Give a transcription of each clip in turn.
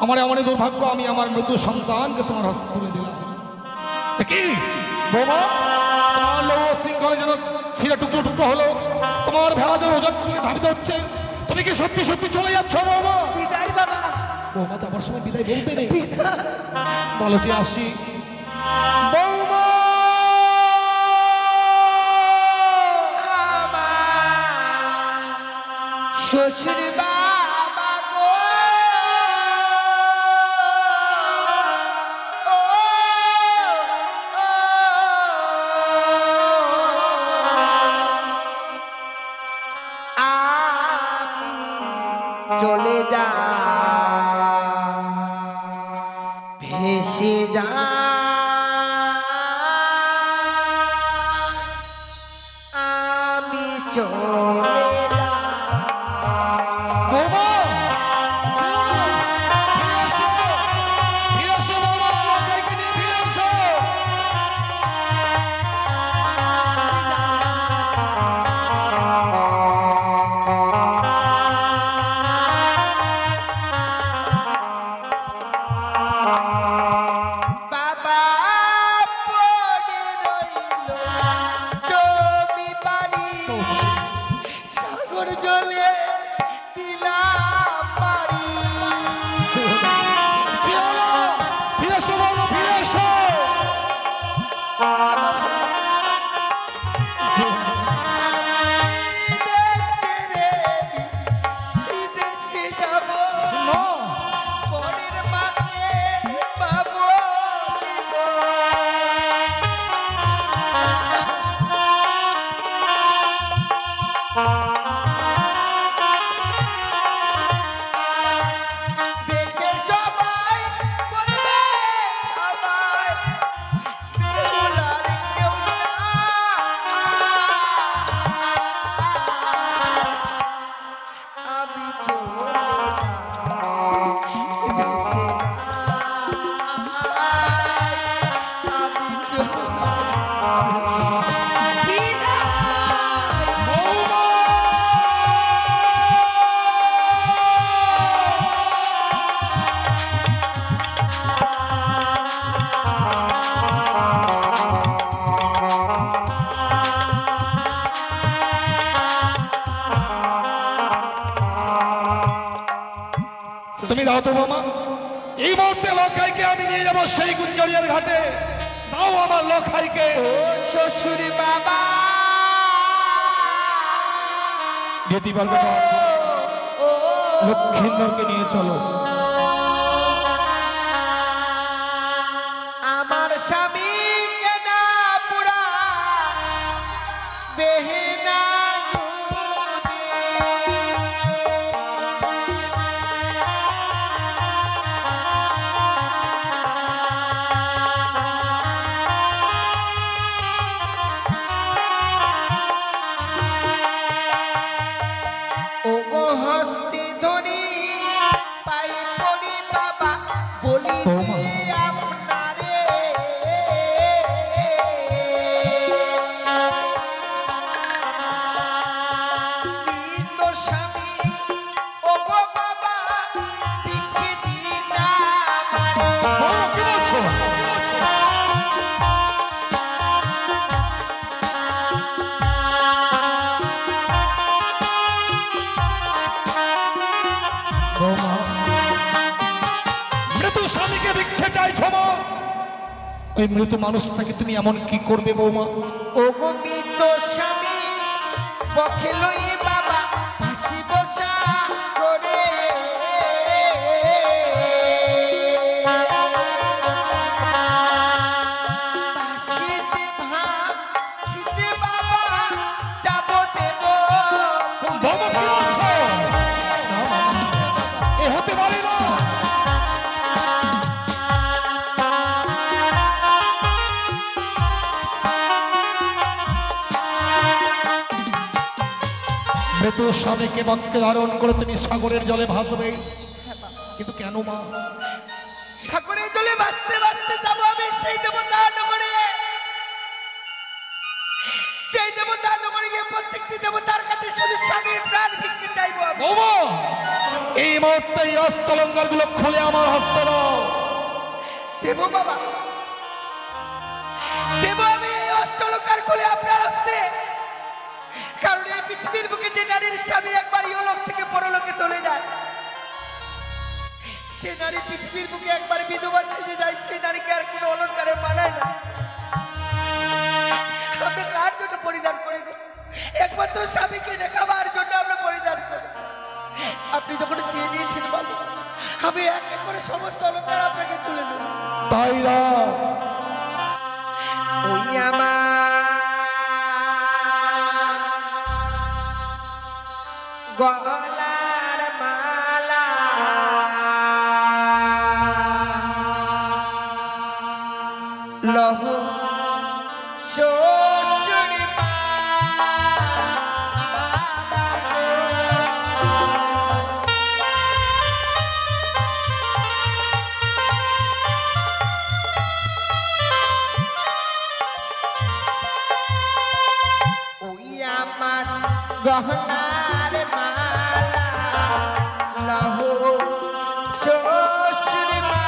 আমার এমনই দুর্ভাগ্য, আমি আমার মৃত্যু সন্তানকে তোমার হস্তে তুলে দিলাম। কি বৌমা, তোমার লৌহ শৃঙ্খলে যেন ছিঁড়ে টুকরো টুকরো হলো, তোমার ভেড়া যেন ওজন দিকে ধাবিত হচ্ছে। তুমি কি সত্যি সত্যি চলে যাচ্ছ বৌমা? বিদায় বাবা। বৌমা যাবার সময় বিদায় বলতে নেই, বলো যে আসি। বৌমা শ্বশুর বাবা গো, আমি চলে যা ভেসে যা আমি চলে এই মুহূর্তে লখাইকে আমি নিয়ে যাবো সেই গুঞ্জরিয়ার ঘাটে। দাও আমার লখাইকে। শ্বশুর বাবা যেতে পারবে না, লক্ষ্মীন্দরকে নিয়ে চলো। আমার স্বামী কেনা পুরা বেহেনা ওই মৃত মানুষটাকে তুমি এমন কি করবে বৌমা? ও গো মৃত স্বামী পক্ষে লই বাবা হাসি বসা করে হাসিতে ভাব শীতে বাবা যাব দেব। বৌমা কি বলছো? এ হতে পারে না। মৃত স্বামীকে বাক্যে ধারণ করে তুমি সাগরের জলে ভাসবে, কিন্তু কেন মা? সাগরের জলে ভাসতে ভাসতে যাবো আমি সেই দেবতা নগরে। সেই দেবতা নগরে গিয়ে প্রত্যেকটি দেবতার কাছে শুধু স্বামীর প্রাণ ভিক্ষে চাইবো। এই মুহূর্তে এই অস্ত্রলঙ্কার গুলো খুলে আমার দেব বাবা, দেব আমি এই অষ্টলোকার কোলে আপনার হস্তে। কারণ এই পৃথিবীর বুকে যে নারীর স্বামী একবার ইহলোক থেকে পরলোকে চলে যায়, সে নারী পৃথিবীর বুকে একবার বিধবা সেজে যায়, সেই নারীকে আর কোনো অলঙ্কারে মানায় না। আমরা কার জন্য পরিধান করি গো? একমাত্র স্বামীকে দেখাবার জন্য আমরা পরিধান করি। আপনি যখন চেয়ে নিয়েছেন বাবা, আমি এক এক করে সমস্ত অলঙ্কার আপনাকে তুলে দেব। তাই না? ওই আমার গলার মালা লহ শ্বশুর মা, ওই আমার গহনার মালা লহ শ্বশুর মা,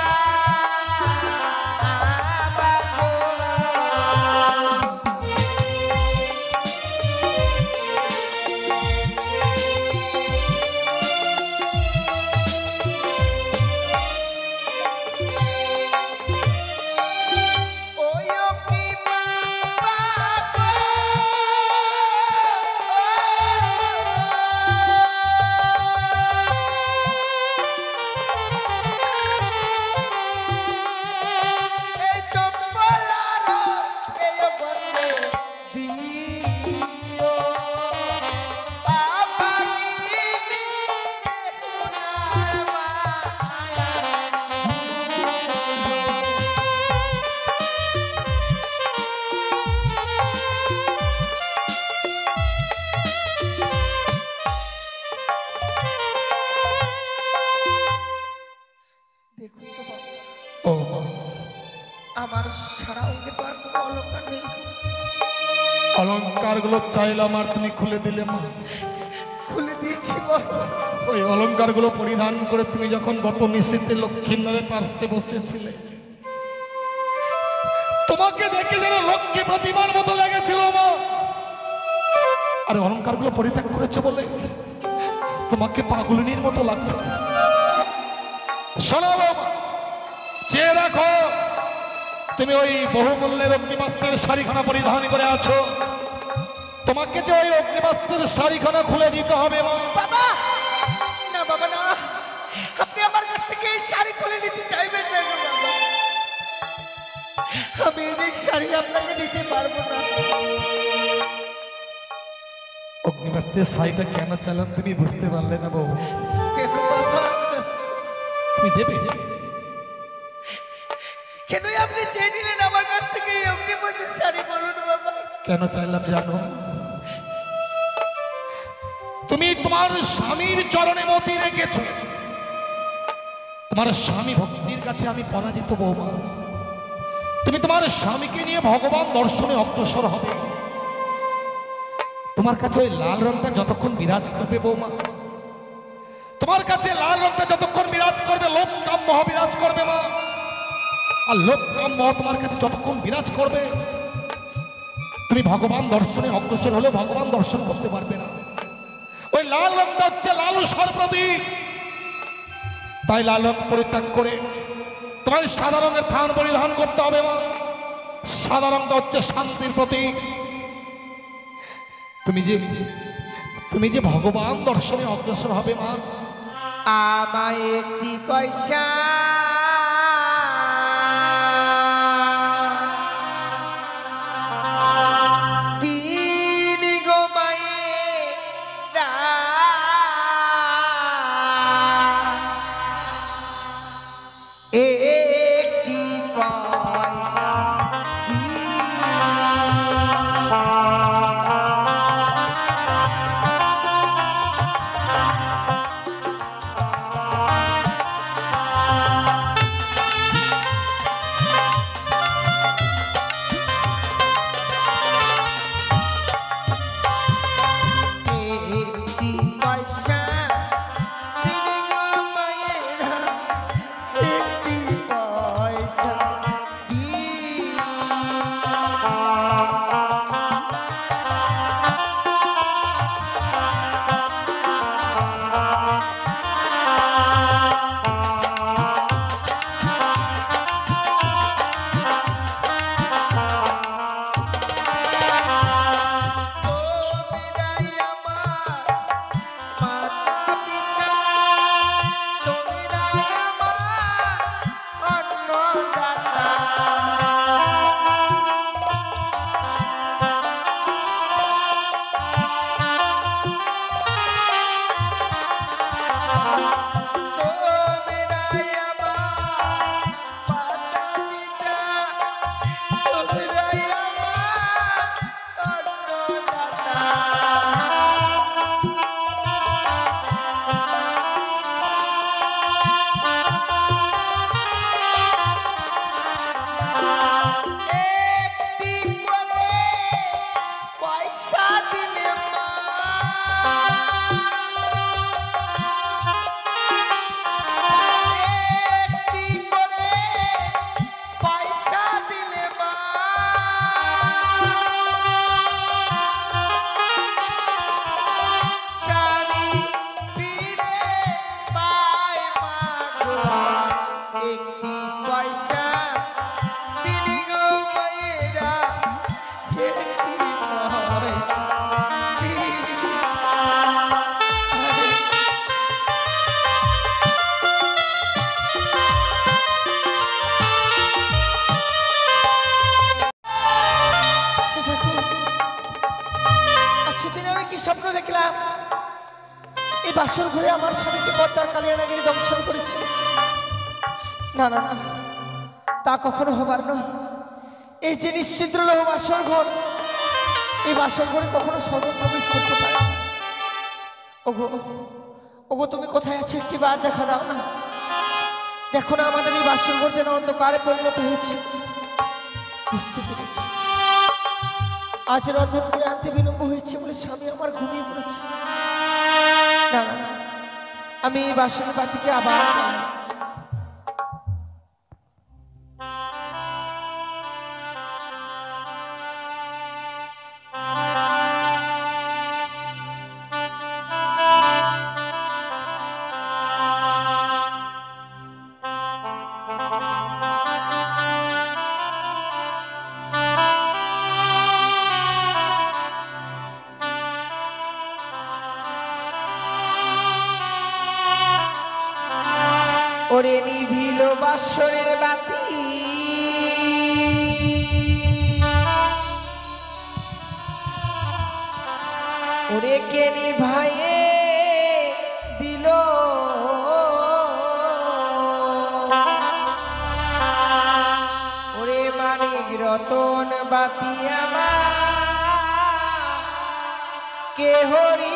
ওই কি বাবা এই চম্পলার এই বন্দে দিও বাবা গিনি সোনার মালা। দেখুন তো বাবা, ও আমার সারা অঙ্গে তো আর কোনো অলঙ্কার নেই। অলঙ্কার গুলো চাইলাম আর তুমি খুলে দিলে মা। খুলে দিয়েছি বাবা। ওই অলঙ্কার গুলো পরিধান করে তুমি যখন গত নিশীতে লক্ষ্মীন্দরের পার্শ্বে বসেছিলে, তোমাকে দেখে যেন লক্ষ্মী প্রতিমার মতো লেগেছিল মা। আরে অলঙ্কার গুলো পরিত্যাগ করেছো বলে তোমাকে পাগলিনীর মতো লাগছে। শোনো বাবা, চেয়ে দেখো, তুমি ওই বহুমূল্যের অগ্নিমাস্ত্রের শাড়িখানা পরিধান করে আছো, তোমাকে যে ওই অগ্নিমাস্ত্রের শাড়িখানা খুলে দিতে হবে মা। বাবা না, বাবা না, আপনি আমার কাছ থেকে এই শাড়ি খুলে নিতে চাইবেন না গো বাবা। আমি এই শাড়ি আপনাকে দিতে পারবো না। অগ্নিমাস্ত্রের শাড়িটা কেন চালান তুমি বুঝতে পারলে না বউ? কেন বাবা? তুমি দেবে? কেন আপনি চেয়ে নিলেন আমার কাছ থেকে এই অগ্নিপথের শাড়ি? বলুন বাবা। কেন চাইলাম জানো? তুমি তোমার স্বামীর চরণে মতি রেখেছো। তোমার স্বামী ভক্তির কাছে আমি পরাজিত বৌমা। তুমি তোমার স্বামীকে নিয়ে ভগবান দর্শনে অগ্রসর হবে। তোমার কাছে ওই লাল রংটা যতক্ষণ বিরাজ করবে বৌমা, তোমার কাছে লাল রংটা যতক্ষণ বিরাজ করবে, লোভ কাম মোহ বিরাজ করবে মা। আর লোভ কাম মোহ তোমার কাছে যতক্ষণ বিরাজ করবে, তুমি ভগবান দর্শনে অগ্রসর হলে ভগবান দর্শন করতে পারবে না। ওই লাল রংটা হচ্ছে লালসার প্রতীক। তাই লাল রং পরিত্যাগ করে তোমার সাদা রঙের থান পরিধান করতে হবে মা। সাদা রংটা হচ্ছে শান্তির প্রতীক। তুমি যে ভগবান দর্শনে অগ্রসর হবে মা। আমায় একটি পয়সা দিন গো মায়েরা, একটি পয়সা দিন। বাসর ঘরে আমার স্বামীকে পর্দার কালিয়ানাগিরি দংশন করেছি। না না না, তা কখনো হবার নয়। এই যে নিশ্চিদ্র লোহ বাসর ঘর, এই বাসর ঘরে কখনো সর্বপ্রবেশ করতে পারে না। ওগো ওগো, তুমি কোথায় আছো? একটি বার দেখা দাও না। দেখো না আমাদের এই বাসর ঘর যেন অন্ধকারে পরিণত হয়েছে। বুঝতে পেরেছি আজ রন্ধন করে আনতে বিলম্ব হয়েছে বলে স্বামী আমার ঘুমিয়ে পড়েছে। না না না, আমি এই বাসনের বাতিকে আবার জ্বালাবো। ওরে নিভিল বাসরের বাতি, ওরে কে নিভাইয়ে দিল, ওরে মানিক রতন বাতি আমার কে হরি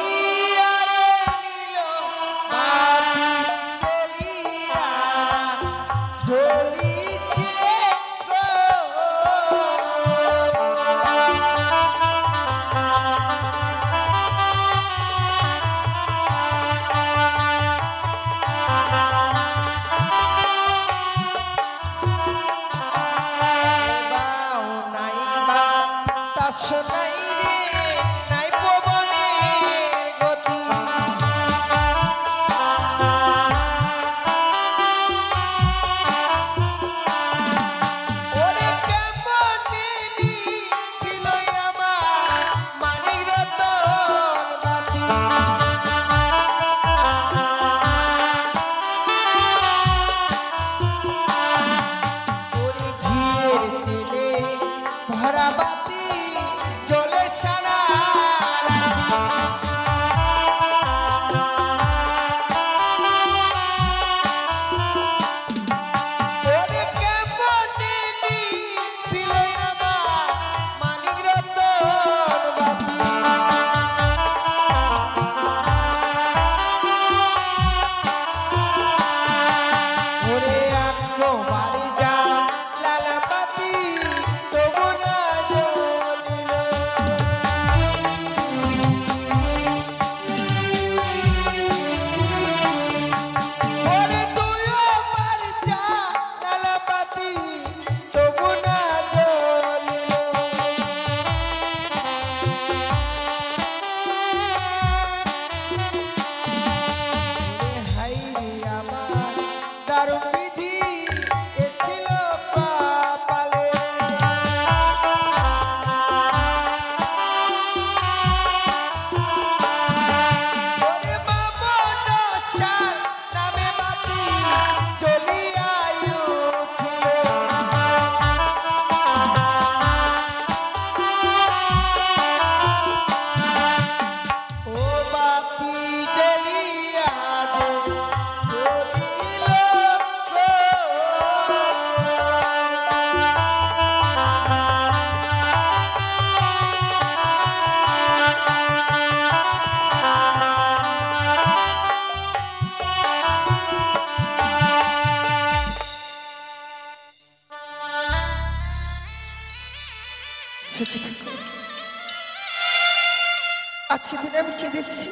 আজকে দিনে আমি কি দেখছি?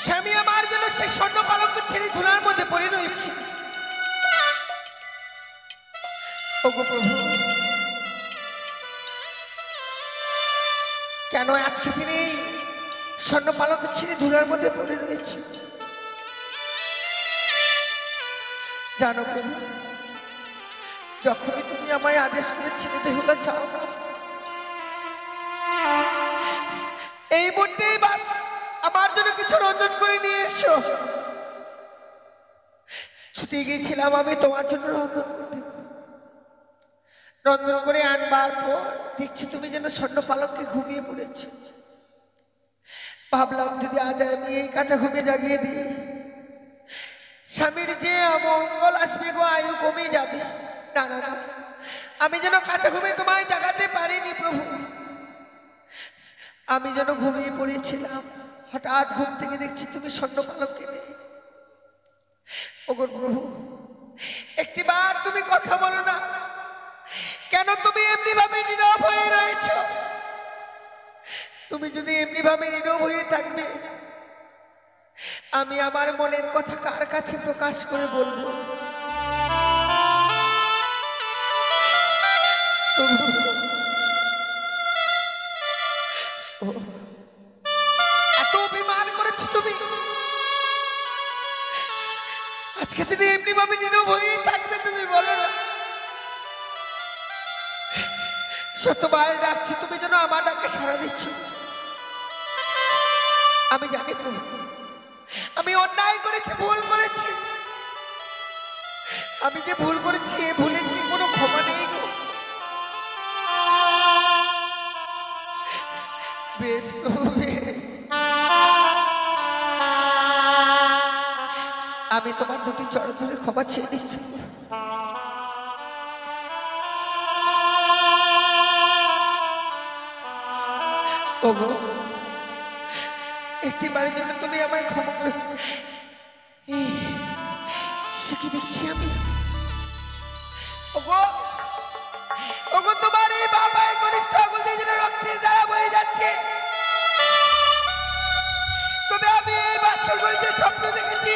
স্বামী আমার জন্য সে স্বর্ণ পালঙ্ক ছেড়ে ধুলার মধ্যে পড়ে রয়েছে। ওগো প্রভু, কেন আজকে দিনে স্বর্ণ পালঙ্ক ছেড়ে ধুলার মধ্যে পড়ে রয়েছে? জানো প্রভু, যখনই তুমি আমায় আদেশ করেছিলে দেহুলা যাও না, এই মুহূর্তে আমার জন্য কিছু রন্ধন করে নিয়ে এসো। ছুটে গিয়েছিলাম আমি তোমার জন্য রন্ধন করতে। রন্ধন করে আনবার পর দেখছি তুমি যেন স্বর্ণ পালঙ্কে ঘুমিয়ে পড়েছো। ভাবলাম যদি আজ আমি এই কাঁচা ঘুমে জাগিয়ে দিই, স্বামীর যে অমঙ্গল আসবে গো, আয়ু কমে যাবে। না না না, আমি যেন কাঁচা ঘুমে তোমায় জাগাতে পারিনি প্রভু। আমি যেন ঘুমিয়ে পড়েছিলাম, হঠাৎ ঘুম থেকে দেখছি তুমি স্বর্ণ পালঙ্কে নেই। ওগো প্রভু, একটিবার তুমি কথা বলো না কেন? তুমি এমনি ভাবে নীরব হয়ে রয়েছ। তুমি যদি এমনি ভাবে নীরব হয়ে থাকবে, আমি আমার মনের কথা কার কাছে প্রকাশ করে বলবো? এত অভিমান করেছো তুমি, আজকে তুমি এমনি ভাবে নীরব হয়েই থাকবে? তুমি বলো না, শতবার ডাকছি তুমি যেন আমার ডাকে সাড়া দিচ্ছ। আমি জানি প্রভু, আমি অন্যায় করেছি, ভুল করেছি। আমি যে ভুল করেছি, এ ভুলের কি কোনো ক্ষমা নেই গো? বেশ প্রভু বেশ, আমি তোমার দুটি চড় ধরে ক্ষমা চেয়ে নিচ্ছি। ওগো, একটি বারের জন্য তুমি আমায় ক্ষমা করে। সে কি দেখছি আমি? ওগো ওগো, তোমার এই বাবাই কনিষ্ঠ আঙুল দিয়ে যেন রক্তের দ্বারা বয়ে যাচ্ছে। তবে আমি এই বাসরঘরে স্বপ্ন দেখেছি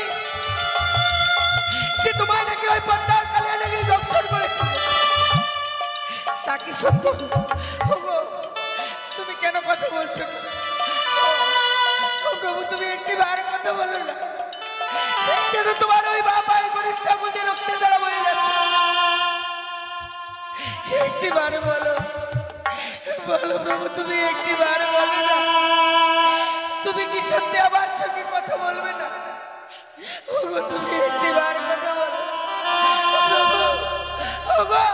যে তোমায় নাকি ওই পদ্মার কালিয়া নাগিনী দর্শন করেছে। তা কি সত্য? ওগো, তুমি কেন কথা বলছো না? ও প্রভু, তুমি একটিবার কথা বলো না কেন? তোমার ওই বাবাই কনিষ্ঠ আঙুল দিয়ে রক্তের দ্বারা বয়ে যাচ্ছে। একটিবার বলো, বলো প্রভু, তুমি একটিবার বলো না। তুমি কি সত্যি আমার সঙ্গে কথা বলবে না? ওগো, তুমি একটিবার কথা বলো প্রভু। ওগো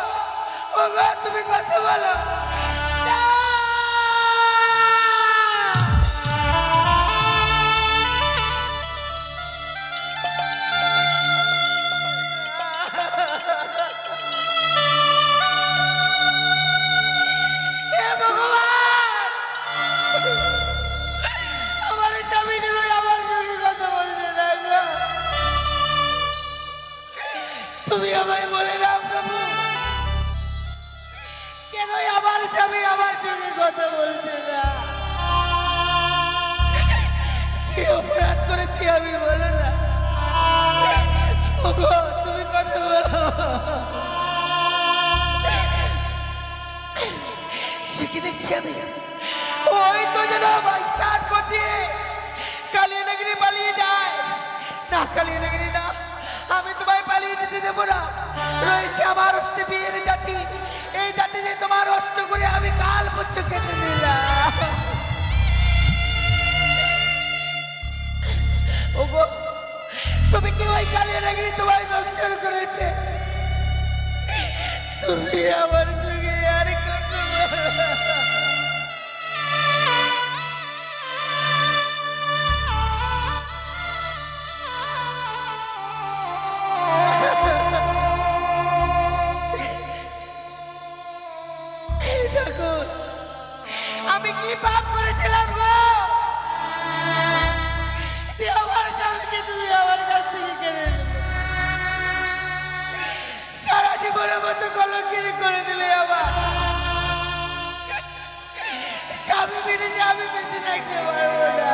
ওগো, তুমি কথা বলো। তুমি আমায় বলে দাও প্রভু, কেন আমার স্বামী আমার সঙ্গে কথা বলছে না? কি অপরাধ করেছি আমি, বলো না? ওগো, তুমি কথা বলো। সে কি দেখছি আমি? ওই তো যেন বিশ্বাস করছি কালিয়া নাগিনী পালিয়ে যায়। না কালিয়া নাগিনী না, আমি তোমায় পালিয়ে যেতে দেবো না। রয়েছে আমার অস্তে বিয়ের জাতি, এই জাতি যে তোমার অস্ত করে আমি কাল পুচ্ছ কেটে নিলাম। ওগো, তুমি কি ওই কালিয়া নাগিনী তোমায় দর্শন করেছে? তুমি আমার সঙ্গে আর কথা বলো। আমি কি পাপ করেছিলাম গো? আমার স্বামীকে তুমি আমার কাছ থেকে কেড়ে নিলে, সারা জীবনের মতো কলঙ্কিনী করে দিলে। আমার স্বামী মিলে যে আমি বেঁচে থাকতে পারবো না।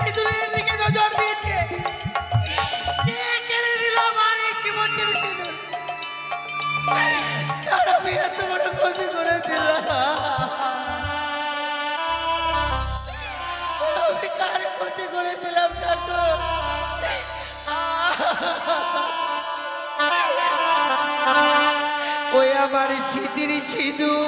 সিঁদুরের দিকে নজর দিয়েছে, কেড়ে নিল আমার এই শিবচের সিঁদুর। আমি এত বড় ক্ষতি করেছিলাম, আমি কার ক্ষতি করেছিলাম ঠাকুর? ওই আমার সিঁদুর সিঁদুর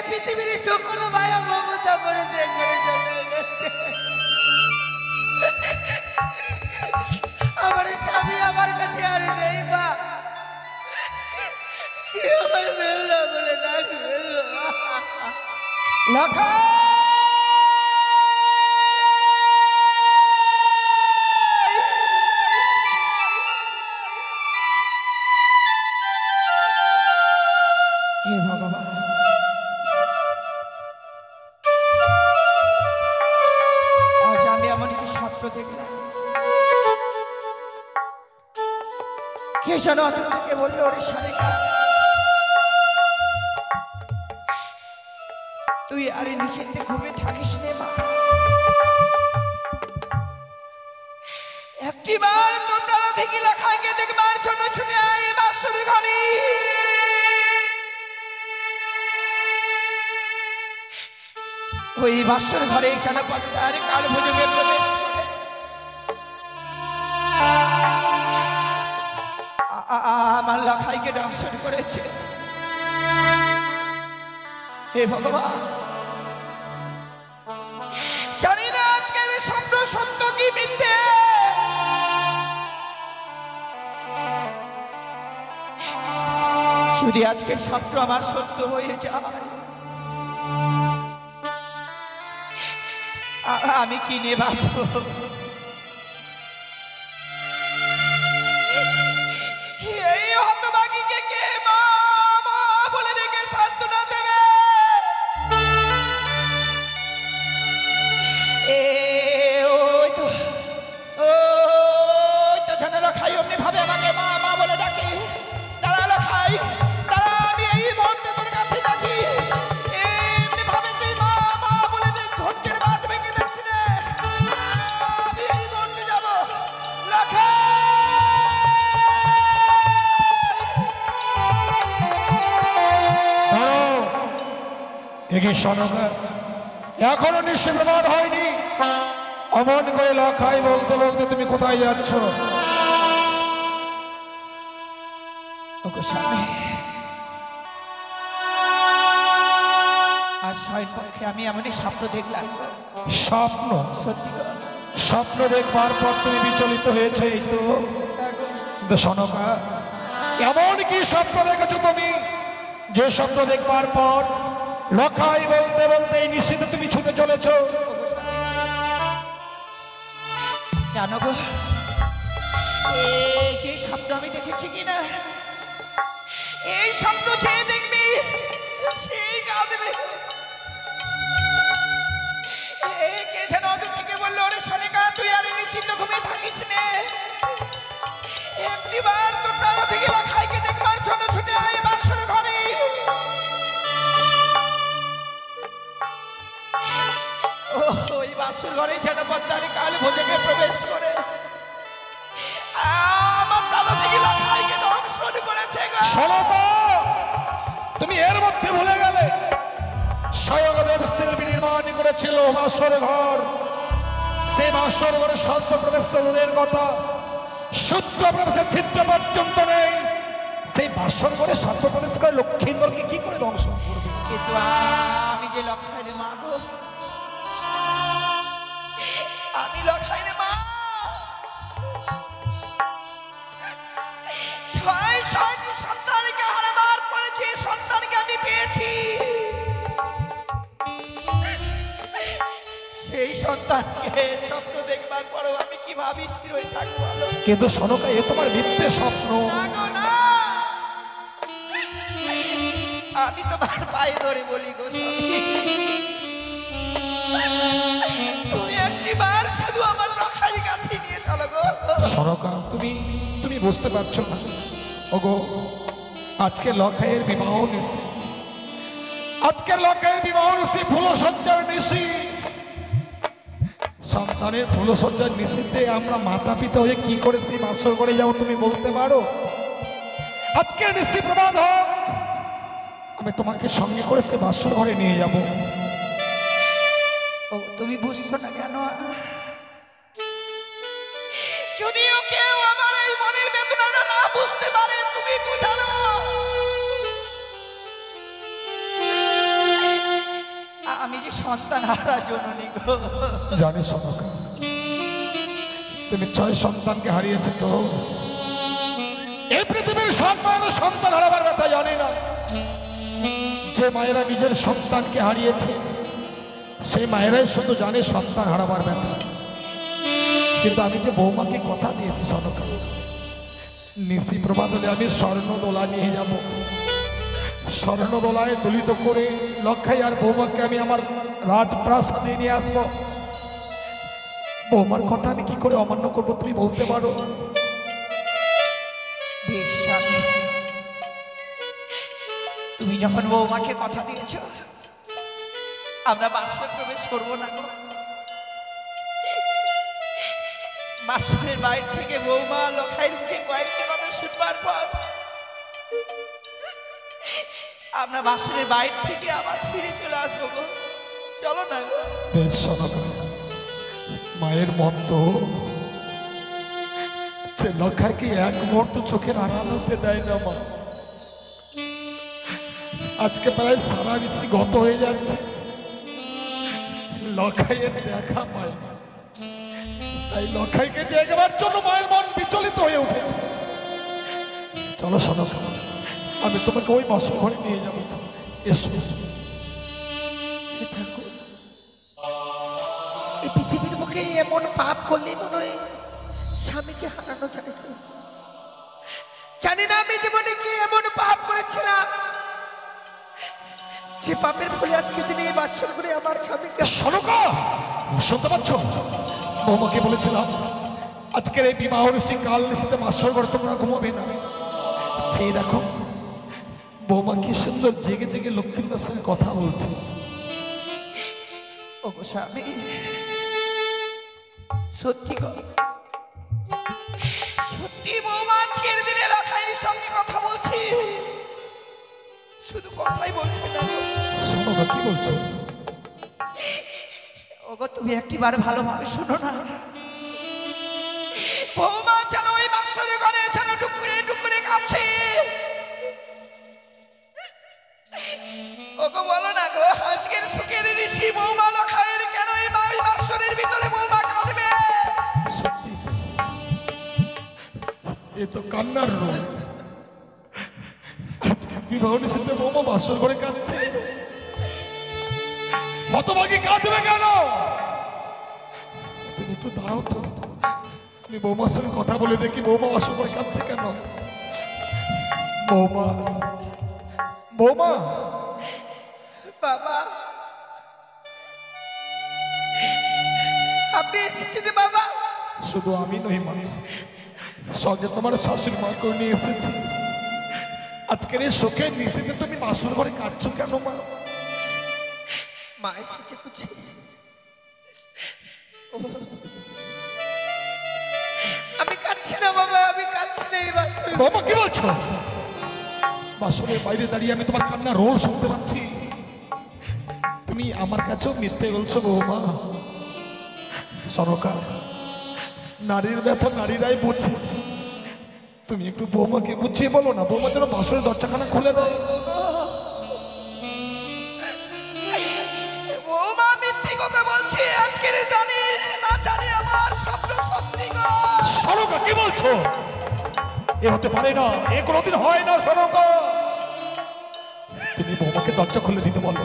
পৃথিবীর সকল মায়া মমতা করে দেখে চলে গেছে। আমার স্বামী আমার কাছে আর নেই মা, কি আমায় বেহুলা বলে ডাকবে লখা। হে ভগবান, আজ আমি এমন কি স্বপ্ন দেখলাম। কে যেন অতর থেকে বললো, ওরে শালিকা তুই আরে নিচেতে ঘুমে থাকিস নে মা, একটিবার তোর প্রাণ থেকে লেখাকে দেখবার জন্য ছুটে আয় বাসুর ঘরে। ওই বাসর ঘরে যেন পদ্মার কাল ভোজনে প্রবেশ করে আমার লখাইকে দংশন করেছে। হে ভগবান, জানি না আজকের স্বপ্ন সত্য কি মিথ্যে, যদি আজকের স্বপ্ন আমার সত্য হয়ে যায় আমি কি নিয়ে বাঁচব? এই হতভাগীকে কে মা মা বলে ডেকে সান্ত্বনা দেবে? ওই তো জানালো খাই অমনি ভাবে আমাকে মা মা বলে ডাকে। দাঁড়ালো খাই, দাঁড়া, আমি এই মুহূর্তে তোর কাছে যাচ্ছি। এমনি ভাবে তুই মা মা বলে ধৈর্যের বাঁধ ভেঙে দিস রে। আমি এই মুহূর্তে যাবো লখা। এখনো নিশ্চয় প্রমাদ হয়নি, অমন করে লখাই বলতে বলতে তুমি কোথায় যাচ্ছ? আজ ছয় পক্ষে আমি এমনই স্বপ্ন দেখলাম। স্বপ্ন? সত্যি স্বপ্ন দেখবার পর তুমি বিচলিত হয়েছে এই তো। কিন্তু সনকা, এমন কি স্বপ্ন দেখেছো তুমি যে স্বপ্ন দেখবার পর লখাই বলতে বলতে এই নিশ্চিতে তুমি ছুটে চলেছ? জানো গো, এই যে স্বপ্ন আমি দেখেছি কিনা, এই স্বপ্ন যে দেখবি সেই কাঁদবে। কে যেন অদূর থেকে বললো, ওরে শালিকা তুই আর নিশ্চিন্ত ঘুমিয়ে থাকিস নে, একটিবার তোর প্রাণ থেকে লখাইকে দেখবার জন্য ছুটে আয় বাসর ঘরে। ওই বাসুর ঘরে যেন পদ্মার কাল ভোজনে প্রবেশ করে আমার প্রাণ থেকে লখাইকে দংশন করেছে। তুমি এর মধ্যে ভুলে গেলে স্বয়ং দেবশ্রী নির্মাণ করেছিল বাসর ঘর। সেই বাসর ঘরে সর্ব প্রবেশ দূরের কথা, সূত্র প্রবেশের ছিদ্র পর্যন্ত নেই। সেই বাসর ঘরে সর্ব প্রবেশ করে লক্ষ্মীন্দরকে কি করে দংশন করবে? কিন্তু আমি যে লখাইরে মা গো, আমি লখাইরে মা, ছয়টি সন্তানকে হারাবার পরে যে সন্তানকে আমি পেয়েছি, সেই সন্তানকে স্বপ্ন দেখবার পরও আমি কিভাবে স্থির হয়ে থাকবো? কিন্তু সনকা, এ তোমার মিথ্যে স্বপ্ন। আমি তোমার পায়ে ধরে বলি গো স্বামী, তুমি একটিবার শুধু আমার লখাইর কাছে নিয়ে চলো গো। সনকা, তুমি বুঝতে পারছো না? ওগো, আজকে লখাইয়ের বিবাহ নিশি, আজকের লখাইয়ের বিবাহ নিশি ফুলসজ্জার নিশি। সন্তানের ফুলসজ্জার নিশিতে আমরা মাতা পিতা হয়ে কি করে সেই বাসর করে যাবো তুমি বলতে পারো? আজকের নিশি প্রমাদ হোক, আমি তোমাকে সঙ্গে করে সে বাসর ঘরে নিয়ে যাব। ও তুমি বুঝছো না কেন? যদিও কেউ আমার এই মনের বেদনাটা না বুঝতে পারে, তুমি তো জানো আমি যে সন্তান হারা জননী গো। জানি সনকা, তুমি 6 সন্তানকে হারিয়েছে তো। এই পৃথিবীর সব মায়েরা সন্তান হারাবার ব্যথা জানে না। যে মায়েরা নিজের সন্তানকে হারিয়েছে সেই মায়েরাই শুধু জানে সন্তান হারাবার ব্যথা। কিন্তু আমি যে বৌমাকে কথা দিয়েছি সনকা, নিশি প্রভাত হলে আমি স্বর্ণ দোলা নিয়ে যাব। স্বর্ণ দোলায় দলিত করে লক্ষাই আর বৌমাকে আমি আমার রাজপ্রাসাদে নিয়ে আসবো। বৌমার কথা আমি কি করে অমান্য করবো তুমি বলতে পারো? বেশ স্বামী, তুমি যখন বৌমাকে কথা দিয়েছ, আমরা বাসরে প্রবেশ করবো না গো। বাসরের বাইরে থেকে বৌমা লখাইয়ের মুখে কয়েকটি কথা শুনবার পর আমরা বাসরের বাইরে থেকে আবার ফিরে চলে আসবো গো। চলো না গো। বেশ সনকা, মায়ের মন তো যে লক্ষাকে এক মুহূর্ত চোখের আড়াল হতে দেয় না মা। আজকে প্রায় সারা বিশ্ব গত হয়ে যাচ্ছে, লক্ষাইয়ের দেখা পায় না। তাই লক্ষাইকে দেখবার জন্য মায়ের মন বিচলিত হয়ে উঠেছে। চলো সনকা, আমি তোমাকে ওই বাসর ঘরে নিয়ে যাবো। এসো এসো। এই পৃথিবীর মুখে এমন পাপ করলে মনে হয় স্বামীকে হারানো যায় না। জানি না আমি জীবনে কি এমন পাপ করেছিলাম যে পাপের ফলে আজকে দিনে এই বাচ্চা করে আমার স্বামীকে। সনকা, শুনতে পাচ্ছ? বৌমাকে বলেছিলাম আজকের এই বিবাহ ঋষি কাল নিশিতে বাসর ঘরে তোমরা ঘুমাবে না। সেই দেখো বৌমা কি সুন্দর জেগে জেগে লক্ষ্মীদার সঙ্গে কথা বলছে। ও স্বামী, সত্যি গো, সত্যি বৌমা আজকের দিনে লখাইয়ের সঙ্গে কথা বলছি। শুধু কথাই বলছে না গো। সনকা কি বলছো? ওগো তুমি একটিবার ভালোভাবে শোনো না। বৌমা যেন ওই বাক্সরে ঘরে যেন টুকুরে টুকুরে কাঁদছে। ওগো বলো না গো, আজকের সুখের ঋষি বৌমা লখাইয়ের কেন এই বাক্সরের ভিতরে বৌমা কাঁদবে? সত্যি এ তো কান্নার রোগ। আজকে বিবাহ নিষিদ্ধে বৌমা বাসর ঘরে কাঁদছে। হতভাগী কাঁদবে কেন? তুমি একটু দাঁড়াও তো, আমি বৌমার সঙ্গে কথা বলে দেখি বৌমা বাসর ঘরে কাঁদছে কেন। বৌমা, বৌমা। বাবা, আপনি এসেছেন বাবা? শুধু আমি নই মা, সঙ্গে তোমার শাশুড়ি মা করে নিয়ে এসেছি। আজকের এই শোকের নিষেধে তুমি বাসর ঘরে কাঁদছো কেন মা? মা এসেছে বুঝছি। আমি কাঁদছি না বাবা, আমি কাঁদছি না। এই বাসরে বাবা কি বলছো? বাসরের বাইরে দাঁড়িয়ে আমি তোমার কান্না রোল শুনতে পাচ্ছি। তুমি আমার কাছেও মিথ্যে বলছো বৌমা। সনকা, নারীর ব্যথা নারীরাই বোঝে। তুমি একটু বৌমাকে বুঝিয়ে বলো না, বৌমা যেন বাসরের দরজাখানা খুলে দেয়। বৌমা মিথ্যে কথা বলছে। আজকের জানি না জানি আমার স্বপ্ন সত্যি গো। সনকা কি বলছো? এ হতে পারে না, এ কোনোদিন হয় না সনকা। তুমি বৌমাকে দরজা খুলে দিতে বলো।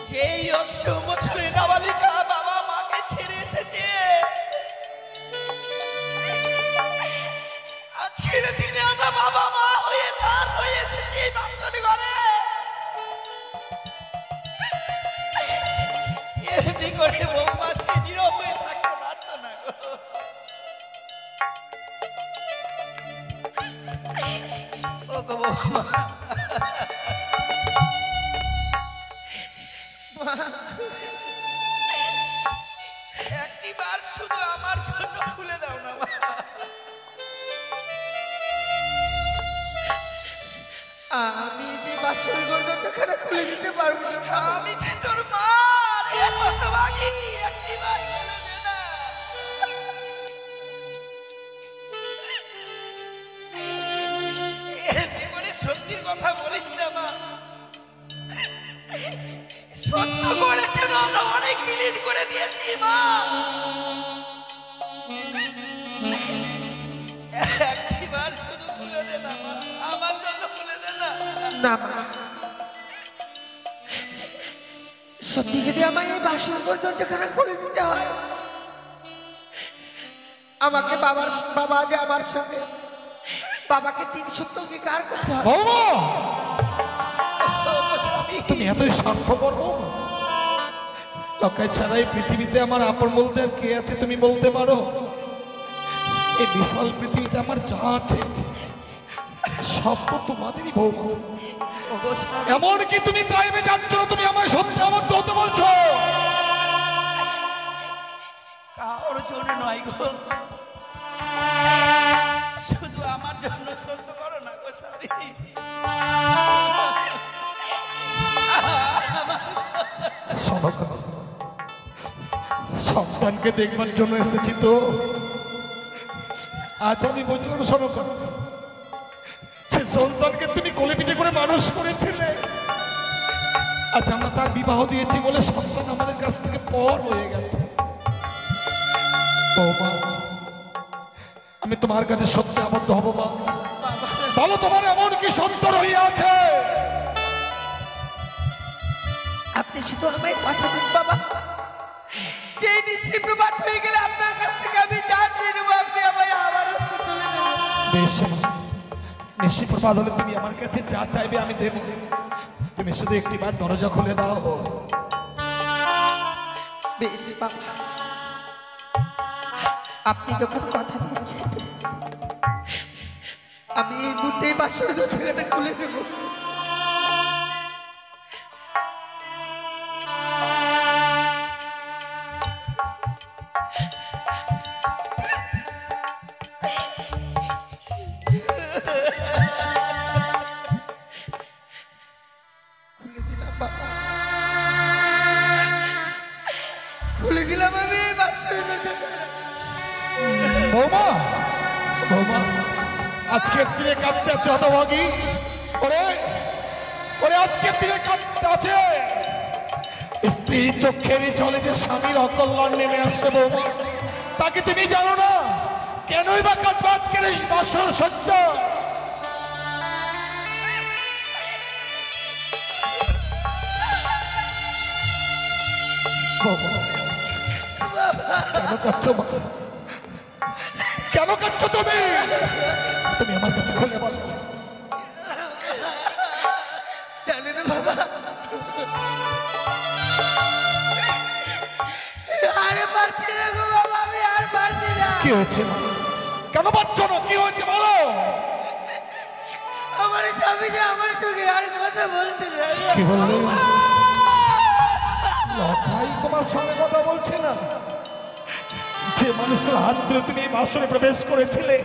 যেই 8 বছরের নাবালিকা বাবা মাকে ছেড়ে এসেছে, আজকের দিনে আমরা বাবা মা হয়ে তার হয়ে এসেছি বাসর ঘরে। এমনি করে বৌমা সে নীরব হয়ে থাকতে পারতো না গো। ও গো বৌমা, একটিবার শুধু আমার জন্য খুলে দাও না মা। আমি যে বাসর ঘর দরজাখানা খুলে দিতে পারবো না। আমি যে তোর মা রে হতভাগী, একটিবার খুলে দে না। এমনি করে সত্যির কথা বলিস না মা। সত্য আমরা অনেক মিলিট করে দিয়েছি মা। একবার শুধু খুলে দে না মা, আমার জন্য খুলে দে না। না মা, সত্যি যদি আমায় এই বাসন ঘর দরজাখানা খুলে দিতে হয়, আমাকে বাবা যে আমার সঙ্গে বাবাকে 3 সপ্তাহ অঙ্গীকার করতে হবে। বৌমা ওগো স্বামী, তুমি এতই স্বার্থপর বৌমা? লোকের ছাড়া এই পৃথিবীতে আমার আপন বলতে আর কে আছে তুমি বলতে পারো? এই বিশাল পৃথিবীতে আমার যা আছে সব তো তোমাদেরই বৌমা। ওগো স্বামী, এমন কি তুমি চাইবে যার জন্য তুমি আমায় সত্যি আবদ্ধ হতে বলছো? কারোর জন্য নয় গো, শুধু আমার জন্য সত্য করো না গো স্বামী। সনকা, সন্তানকে দেখবার জন্য এসেছি তো। আজ আমি বুঝলাম সনকা, সে সন্তানকে তুমি কোলে পিঠে করে মানুষ করেছিলে। আজ আমরা তার বিবাহ দিয়েছি বলে সন্তান আমাদের কাছ থেকে পর হয়ে গেছে। বৌমা, আমি তোমার কাছে সত্যি আবদ্ধ হব মা। বলো তোমার এমন কি সত্য রহিয়াছে? আপনি শুধু আমায় কথা দিন বাবা, যে নিশ্চিপ্রবাদ হয়ে গেলে আপনার কাছ থেকে আমি যা চেয়ে আপনি আমায় আমার হাতে তুলে দেবেন। বেশ, নিশ্চিত প্রবাদ হলে তুমি আমার কাছে যা চাইবে আমি দেব। তুমি শুধু একটিবার দরজা খুলে দাও। বেশ বাবা, আপনি যখন কথা দিয়েছেন আমি এই মুহূর্তে বাসর দরজাটা খুলে দেব। খুলে দিলাম বাবা, খুলে দিলাম আমি এই বাসর দরজাটা। বৌমা, বৌমা, আজকে দিনে কাঁদতে আছে হতভাগী। ওরে ওরে, আজকে দিনে কাঁদতে আছে। স্ত্রী চোখেরই চলে যে স্বামীর অকল্যাণ নেমে আসে বৌমা, তাকে তুমি জানো না? কেনই বা কাটবে আজকের এই বাসর সজ্জা? বৌমা, কেন কাঁদছো মা? কেন কাঁদছো তুমি? তুমি আমার কাছে খুলে বলো। জানি না বাবা, আরে পারছি না গো বাবা, আমি আর পারছি না। কি হয়েছে? কেন পারছো না? কি হয়েছে বলো? আমার স্বামী যে আমার সঙ্গে আর কথা বলছে না। কি বললে? লখাই তোমার সঙ্গে কথা বলছে না? যে মানুষটার হাত ধরে তুমি এই বাসরে প্রবেশ করেছিলে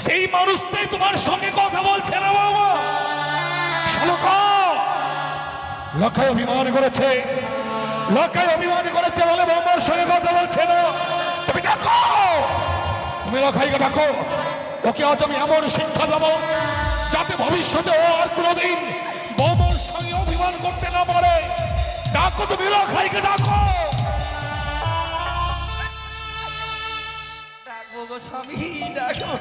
সেই মানুষটাই তোমার সঙ্গে কথা বলছে না বাবা। শোনকা, লখাই অভিমান করেছে, লখাই অভিমান করেছে বলে বাবার সঙ্গে কথা বলছে না। তুমি ডাকো, তুমি লখাইকে ডাকো। ওকে আজ আমি এমন শিক্ষা দেবো যাতে ভবিষ্যতে ও আর কোনোদিন বাবার সঙ্গে অভিমান করতে না পারে। ডাকো, তুমি লখাইকে ডাকো। ডাকবো গো স্বামী, ডাকবো।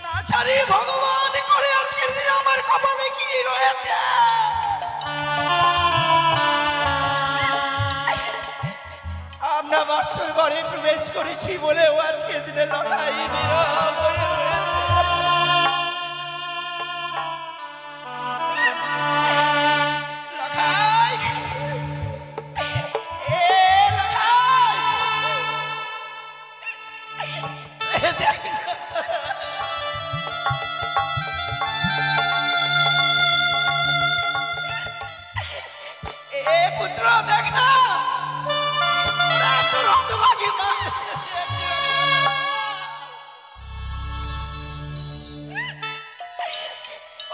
না ছাড়ি ভগবান করে আজকের দিনে আমার কপালে কি রয়েছে? আমরা বাসর ঘরে প্রবেশ করেছি বলেও আজকের দিনে লড়াই নীরব হয়ে রয়েছে। লড়াই, এ লড়াই, দেখ না। এ পুত্র দেখ না, ওরা তোর হতভাগী মা এসেছে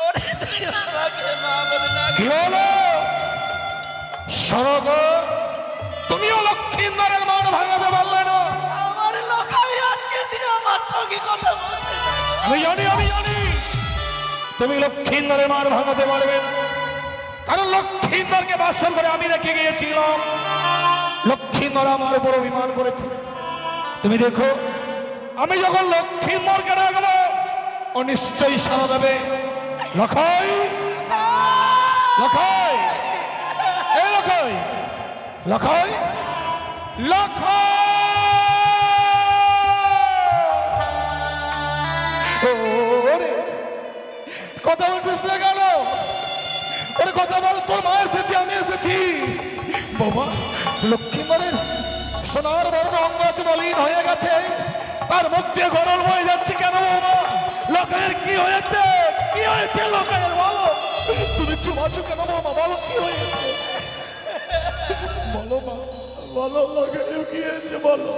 ওরে তুই আমাকে মা বলে ডাক। কি হলো? সরগ, তুমিও লক্ষ্মীন্দরের মান ভাঙাতে পারলে না। আমার লখাই আজকের দিনে আমার সঙ্গে কথা বলছে না। আমি জানি, আমি জানি তুমি লক্ষিন্দরের মার ভাঙাতে পারবে না, কারণ লক্ষিন্দরকে বাসর করে আমি রেখে গিয়েছিলাম। লক্ষিন্দর আমার উপর অভিমান করেছে। তুমি দেখো, আমি যখন লক্ষিন্দরকে ডাকবো ও নিশ্চয়ই সাড়া দেবে। লক্ষই, লক্ষই, এই লক্ষই, লক্ষই, লক্ষই, ওরে কথা বলছিস না কেন? ওরে কথা বল, তোর মা এসেছে, আমি এসেছি। বাবা, লক্ষ্মীমারের সোনার বর্ণ অঙ্গাজ মলিন হয়ে গেছে, তার মুখ দিয়ে গরল বয়ে যাচ্ছে কেন? বাবা, লোকের কি হয়েছে? কি হয়েছে লোকের? বলো, তুমি চুমাচ্ছো কেন বাবা? বলো কি হয়েছে? বলো মা, বলো লোকের কি হয়েছে বলো।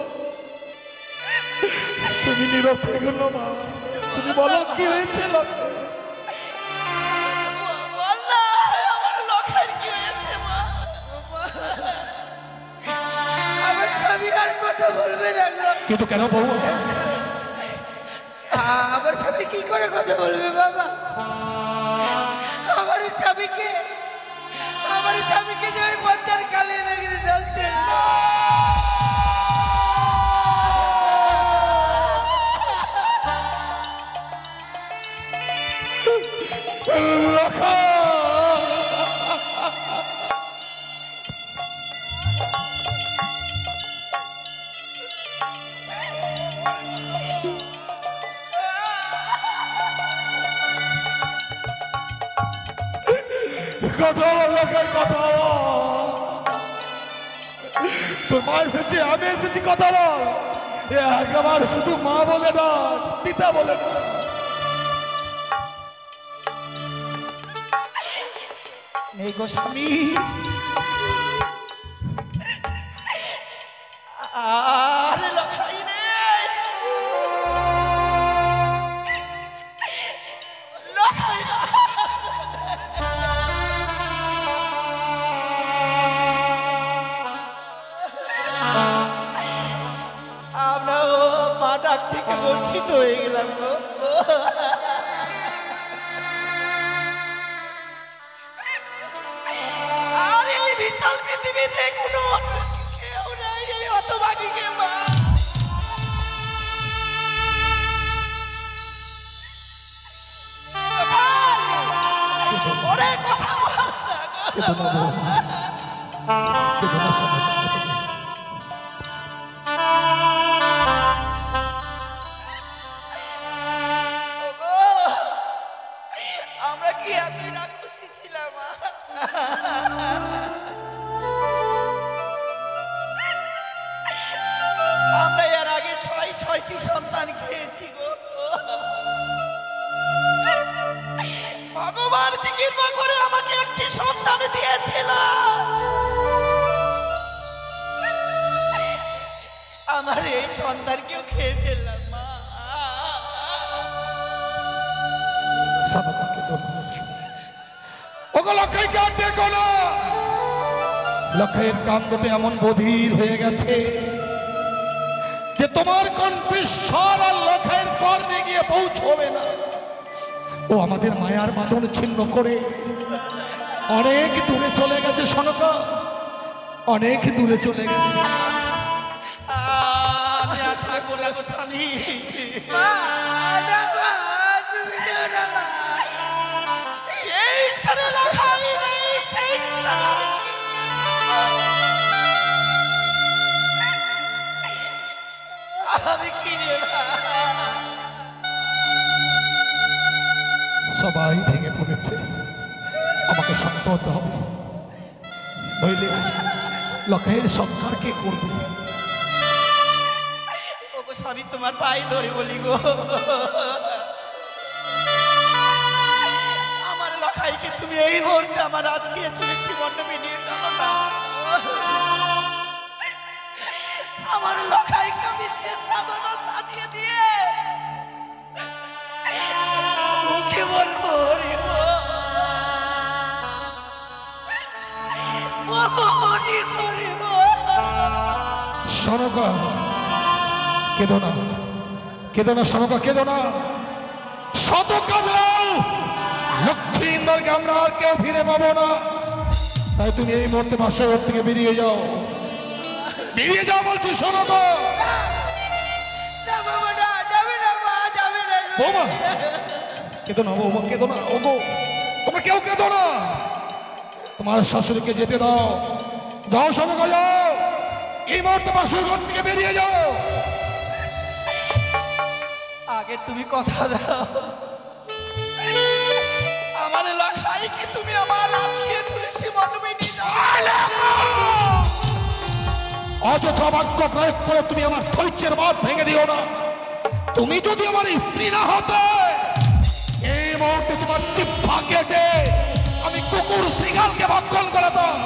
তুমি নীরব থেকো না মা, তুমি বলো কি হয়েছে লোকের? আমার লোকের কি হয়েছে মা? আমার স্বামী আর কথা বলবে না গো। কিন্তু কেন বউ? আমার স্বামী কি করে কথা বলবে বাবা? আমার স্বামীকে যে ওই পদ্মার কালে লেগে যাচ্ছে। কথা বল লোকের, কথা বল। তোর মা এসেছে, আমি এসেছি, কথা বল। একেবারে শুধু মা বলে না, পিতা বলে না। নেই গো স্বামী, আরে লখাই নেই, লখাই না। আমরা ও মা ডাক থেকে বঞ্চিত হয়ে গেলাম গো। আর এই বিশাল পৃথিবীতে কোনো কেউ নাই এই হতভাগীকে মা। ওরে কথা বল না গো। ওগো, আমরা কি এতই রাক্ষসী ছিলাম মা? আমরা এর আগে ছয়টি সন্তান খেয়েছি গো। ভগবান চিকিৎসা করে আমাকে একটি সন্তান দিয়েছিল। আমার এই সন্তানকেও খেয়ে ফেললাম মা। ওগো লক্ষাই, কান দেখো না। লক্ষাইয়ের কান দুটো এমন বধির হয়ে গেছে যে তোমার কণ্ঠস্বর আর লক্ষাইয়ের কর্ণে গিয়ে পৌঁছবে না। ও আমাদের মায়ার বাঁধন ছিন্ন করে অনেক দূরে চলে গেছে সনকা, অনেক দূরে চলে গেছে। আমি আর থাকবো না গো স্বামী। সেই স্থানে লখাই নেই, সেই স্থানে আমি কিনে সবাই ভেঙে পড়েছে, আমাকে শক্ত হতে হবে, নইলে লক্ষাইয়ের সংসার কে করবে? ওগো স্বামী, তোমার পায়ে ধরে বলি গো, আমার লখাইকে তুমি এই মুহূর্তে আমার আজকে তুলসী মণ্ডপে নিয়ে চলো না। আমার লখাইকে আমি শেষ সাধনা সাজিয়ে দিয়ে মুখে বলবো হরি সনকা কেঁদো না, কেঁদো না সনকা, কেঁদো না। শত কাঁদলেও লক্ষিন্দরকে আমরা আর কেউ ফিরে পাবো না। তাই তুমি এই মুহূর্তে বাসর ঘর থেকে বেরিয়ে যাও, বেরিয়ে যাও বলছি, শোনো তো বৌমা। কেঁদো না বৌমা, কেঁদো না, ওগো তোমরা কেউ কেঁদো না, তোমার শাশুড়িকে যেতে দাও। যাও সবে যাও, এই মুহূর্তে বাসর ঘর থেকে বেরিয়ে যাও। আগে তুমি কথা দাও, আমার এলাকায় কি তুমি আমার আজকে তুলসী মণ্ডপে নিয়ে যাও? অযথা বাক্য প্রয়োগ করে তুমি আমার ধৈর্যের বাঁধ ভেঙে দিও না। তুমি যদি আমার স্ত্রী না হতে, এই মুহূর্তে তোমার জিহ্বা কেটে আমি কুকুর শৃগালকে ভক্ষণ করাতাম।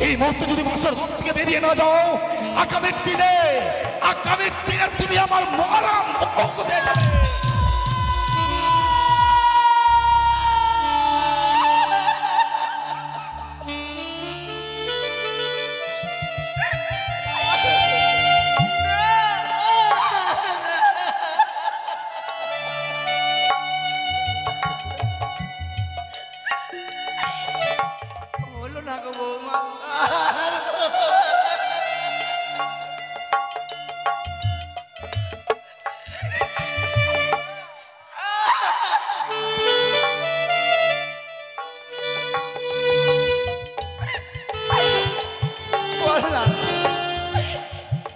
এই মুহূর্তে যদি বাসর ঘর থেকে বেরিয়ে না যাও, আগামীর দিনে তুমি আমার মহারাম ভোগ দিয়ে যাবে। বলো না গো বৌমা,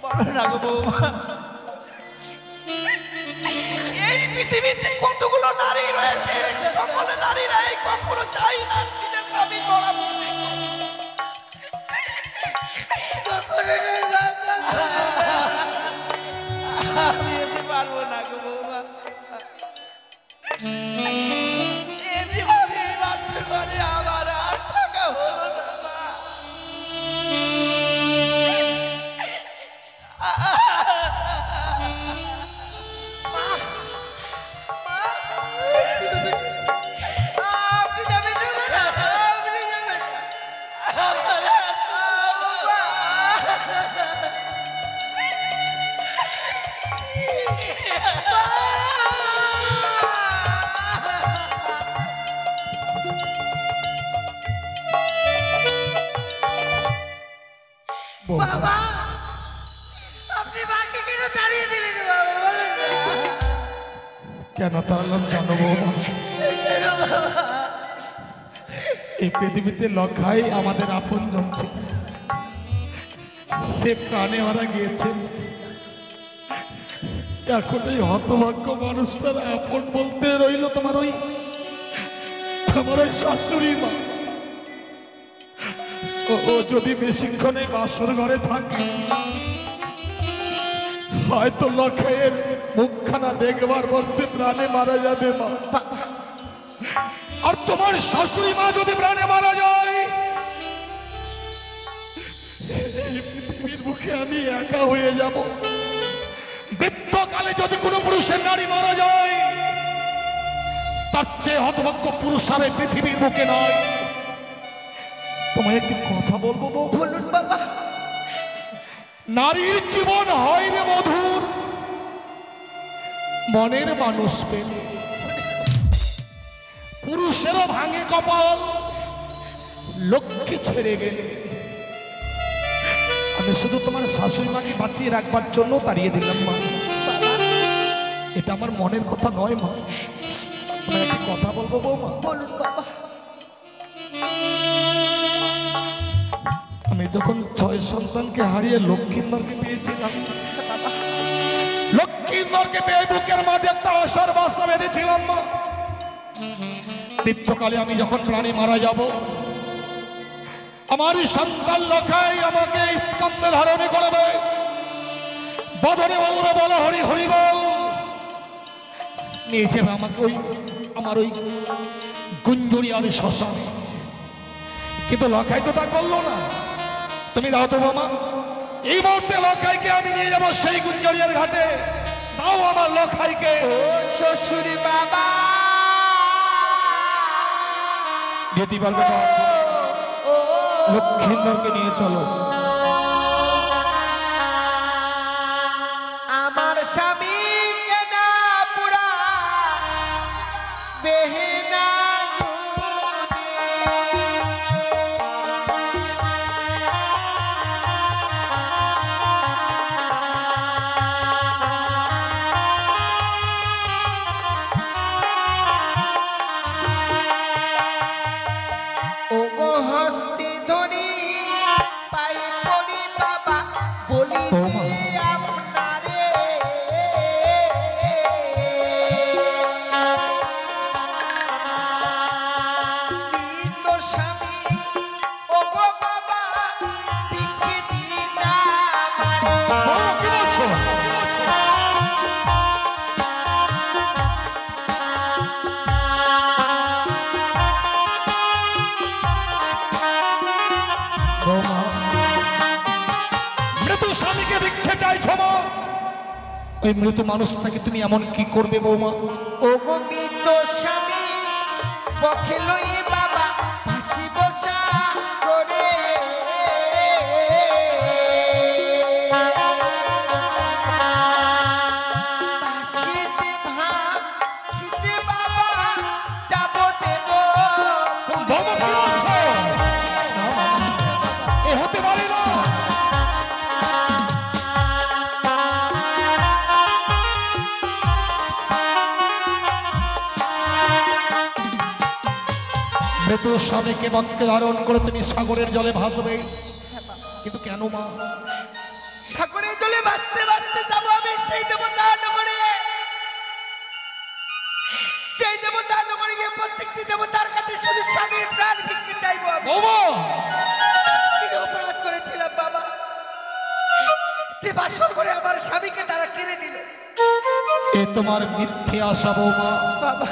বলো না গো বৌমা। এই পৃথিবীতে কতগুলো নারী রয়েছে, সকলে নারীরাই কখনো চাই না নিজের স্বামী বড়। আমি যেতে পারবো না গো বৌমা, এমনিভাবে বাসর ঘরে আমার আর থাকা হলো না। বাবা, আপনি মাকে কেন তাড়িয়ে দিলেন বাবা, বলেন না। কেন তাহলে জানো বৌমা, এই পৃথিবীতে লক্ষাই আমাদের আপন জন ছিল, সে প্রাণে মারা গিয়েছে। এখন এই হতভাগ্য মানুষটার আপন বলতে রইল তোমার ওই শাশুড়ি মা। ও যদি বেশিক্ষণে বাসর ঘরে থাকে, হয়তো লক্ষের মুখখানা দেখবার বর্ষে প্রাণে মারা যাবে মা। আর তোমার শাশুড়ি মা যদি প্রাণে মারা যায়, এই পৃথিবীর মুখে আমি একা হয়ে যাব। বৃদ্ধকালে যদি কোনো পুরুষের নারী মারা যায়, তার চেয়ে হতভাগ্য পুরুষ আর এই পৃথিবীর মুখে নয়। তোমায় একটি কথা বলবো, বলুন বাবা। নারীর জীবন হয় রে মধুর, মনের মানুষ পেলে। পুরুষেরও ভাঙে কপাল, লক্ষ্মী ছেড়ে গেলে। আমি শুধু তোমার শাশুড়ি মাকে বাঁচিয়ে রাখবার জন্য তাড়িয়ে দিলাম মা। এটা আমার মনের কথা নয় মা। তোমায় একটি কথা বলবো বৌমা। বলুন বাবা। আমি যখন 6 সন্তানকে হারিয়ে লক্ষ্মীন্দরকে পেয়েছিলাম, লক্ষ্মীন্দরকে পেয়ে বুকের মাঝে একটা আশার বাসা বেঁধেছিলাম মা। মৃত্যুকালে আমি যখন প্রাণী মারা যাব, আমারই সন্তান লখাই আমাকে স্কন্ধে ধারণে করবে, বদনে বলবে বলো হরি হরি বল, নিয়ে যাবে আমাকে ওই আমার ওই গুঞ্জরিয়ার শ্মশানে। কিন্তু লখাই তো তা করলো না। তুমি দাও তো মামা, এই মুহূর্তে লখাইকে আমি নিয়ে যাবো সেই গুঞ্জরিয়ার ঘাটে। দাও আমার লখাইকে। শ্বশুরি বাবা, যেতে পারবে না, লক্ষ্মীন্দরকে নিয়ে চলো। আমার স্বামী কেনা পুরা বেহেনা গো। ওই মৃত মানুষটাকে তুমি এমন কি করবে বৌমা? ও গো মৃত স্বামী পক্ষে লই বাবা হাসি বসা করে হাসিতে ভাসিতে বাবা যাব দেব। বৌমা কি বলছো? এ হতে পারে না। মৃত স্বামীকে বাক্যে ধারণ করে তুমি সাগরের জলে ভাসবে, কিন্তু কেন মা? সাগরের জলে ভাসতে ভাসতে যাবো আমি সেই দেবতা নগরে। সেই দেবতা নগরে গিয়ে প্রত্যেকটি দেবতার কাছে শুধু স্বামীর প্রাণ ভিক্ষে চাইবো আমি। বৌমা কি অপরাধ করেছিলাম বাবা, যে বাসর করে আমার স্বামীকে তারা কেড়ে নিল। এ তোমার মিথ্যে আশা বৌমা। বাবা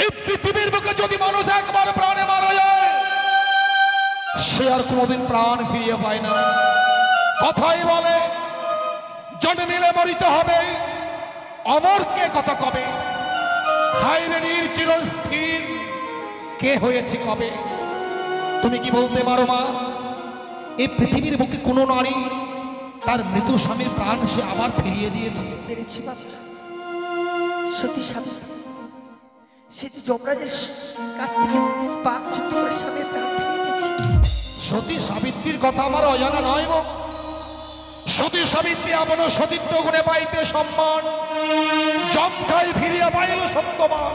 এই পৃথিবীর বুকে যদি মানুষ একবার প্রাণে মারা যায় সে আর কোনোদিন প্রাণ ফিরিয়ে পায় না। কথাই বলে জন্মিলে মরিতে হবে, অমরকে কথা কবে। হায়রে চিরস্থির কে হয়েছে কবে? তুমি কি বলতে পারো মা, এই পৃথিবীর বুকে কোনো নারী তার মৃত স্বামীর প্রাণ সে আবার ফিরিয়ে দিয়েছে? পেরেছি বাবা। সতী সাবিত্রী সে যে যমরাজের কাছ থেকে পাক চিত্ত করে স্বামীর প্রাণ ফিরিয়ে দিয়েছে। সতী সাবিত্রীর কথা আমার অজানা নয় গো। সতী সাবিত্রী আপন সতীত্ব গুণে পাইতে সম্মান, যমটাই ফিরিয়া পাইল সত্যবান।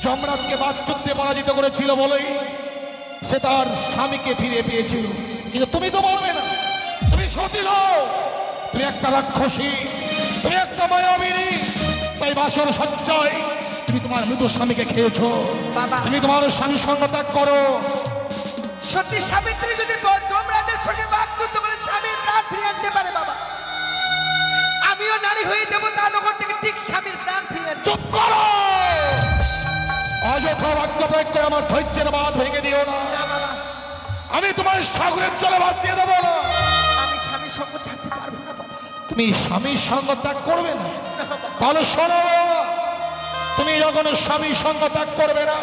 যমরাজকে বাকযুদ্ধে পরাজিত করেছিল বলেই সে তার স্বামীকে ফিরে পেয়েছিল। কিন্তু তুমি তো বলবে না, তুমি সতী নও, তুমি একটা রাক্ষসী, তুমি একটা মায়াবিনী। তাই বাসর সজ্জায় তুমি তোমার মৃত স্বামীকে খেয়েছো। বাবা। তুমি তোমার স্বামী সঙ্গ ত্যাগ করো। সতী সাবিত্রী যদি যমরাজের সঙ্গে বাকযুদ্ধ করে স্বামীর প্রাণ ফিরিয়ে আনতে পারে বাবা, আমিও নারী হয়ে দেবতা নগর থেকে ঠিক স্বামীর প্রাণ ফিরিয়ে আনবো। চুপ করো! অযথা বাক্য প্রয়োগ করে আমার ধৈর্যের বাঁধ ভেঙে দিও না। না বাবা, আমি তোমার সাগরের জলে ভাসিয়ে দেবো না। আমি স্বামীর সঙ্গ ছাড়তে পারবো না বাবা। তুমি স্বামীর সঙ্গ ত্যাগ করবে না? না বাবা। তাহলে শোনো বাবা, তুমি যখন স্বামীর সঙ্গ ত্যাগ করবে না,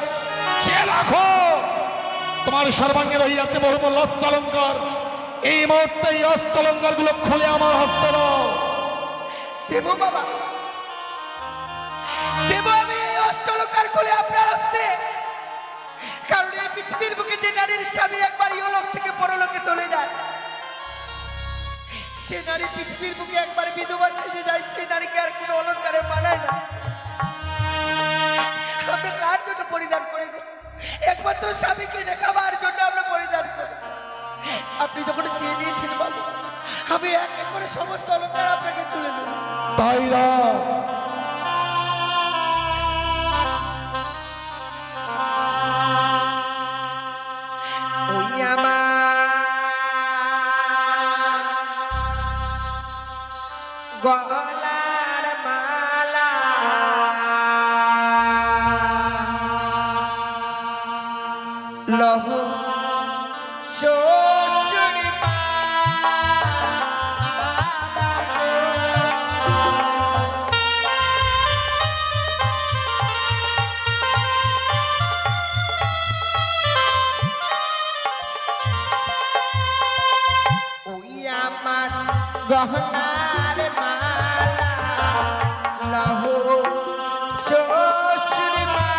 সে রাখো তোমার সর্বাঙ্গে রহিয়াছে বহুমূল্য অষ্টলঙ্কার। এই মুহূর্তে এই অষ্টলঙ্কার গুলো খুলে আমার হস্তে দাও। দেব বাবা, দেব আমি এই অষ্টলঙ্কার খুলে আপনার হস্তে। কারণ এই পৃথিবীর বুকে যে নারীর স্বামী একবার ইহলোক থেকে পরলোকে চলে যায়, সে নারী পৃথিবীর বুকে একবার বিধবা সেজে যায়, সে নারীকে আর কোনো অলঙ্কারে মানায় না। আমরা কার জন্য পরিধান করি গো? একমাত্র স্বামীকে দেখাবার জন্য আমরা পরিধান করি। আপনি যখন চেয়ে নিয়েছেন বাবা, আমি এক এক করে সমস্ত অলঙ্কার আপনাকে তুলে দেবো। তাই দাও। ওই আমার গলার মালা লহ শ্বশুর মা। ওই আমার গহনার মালা লহ শ্বশুর মা।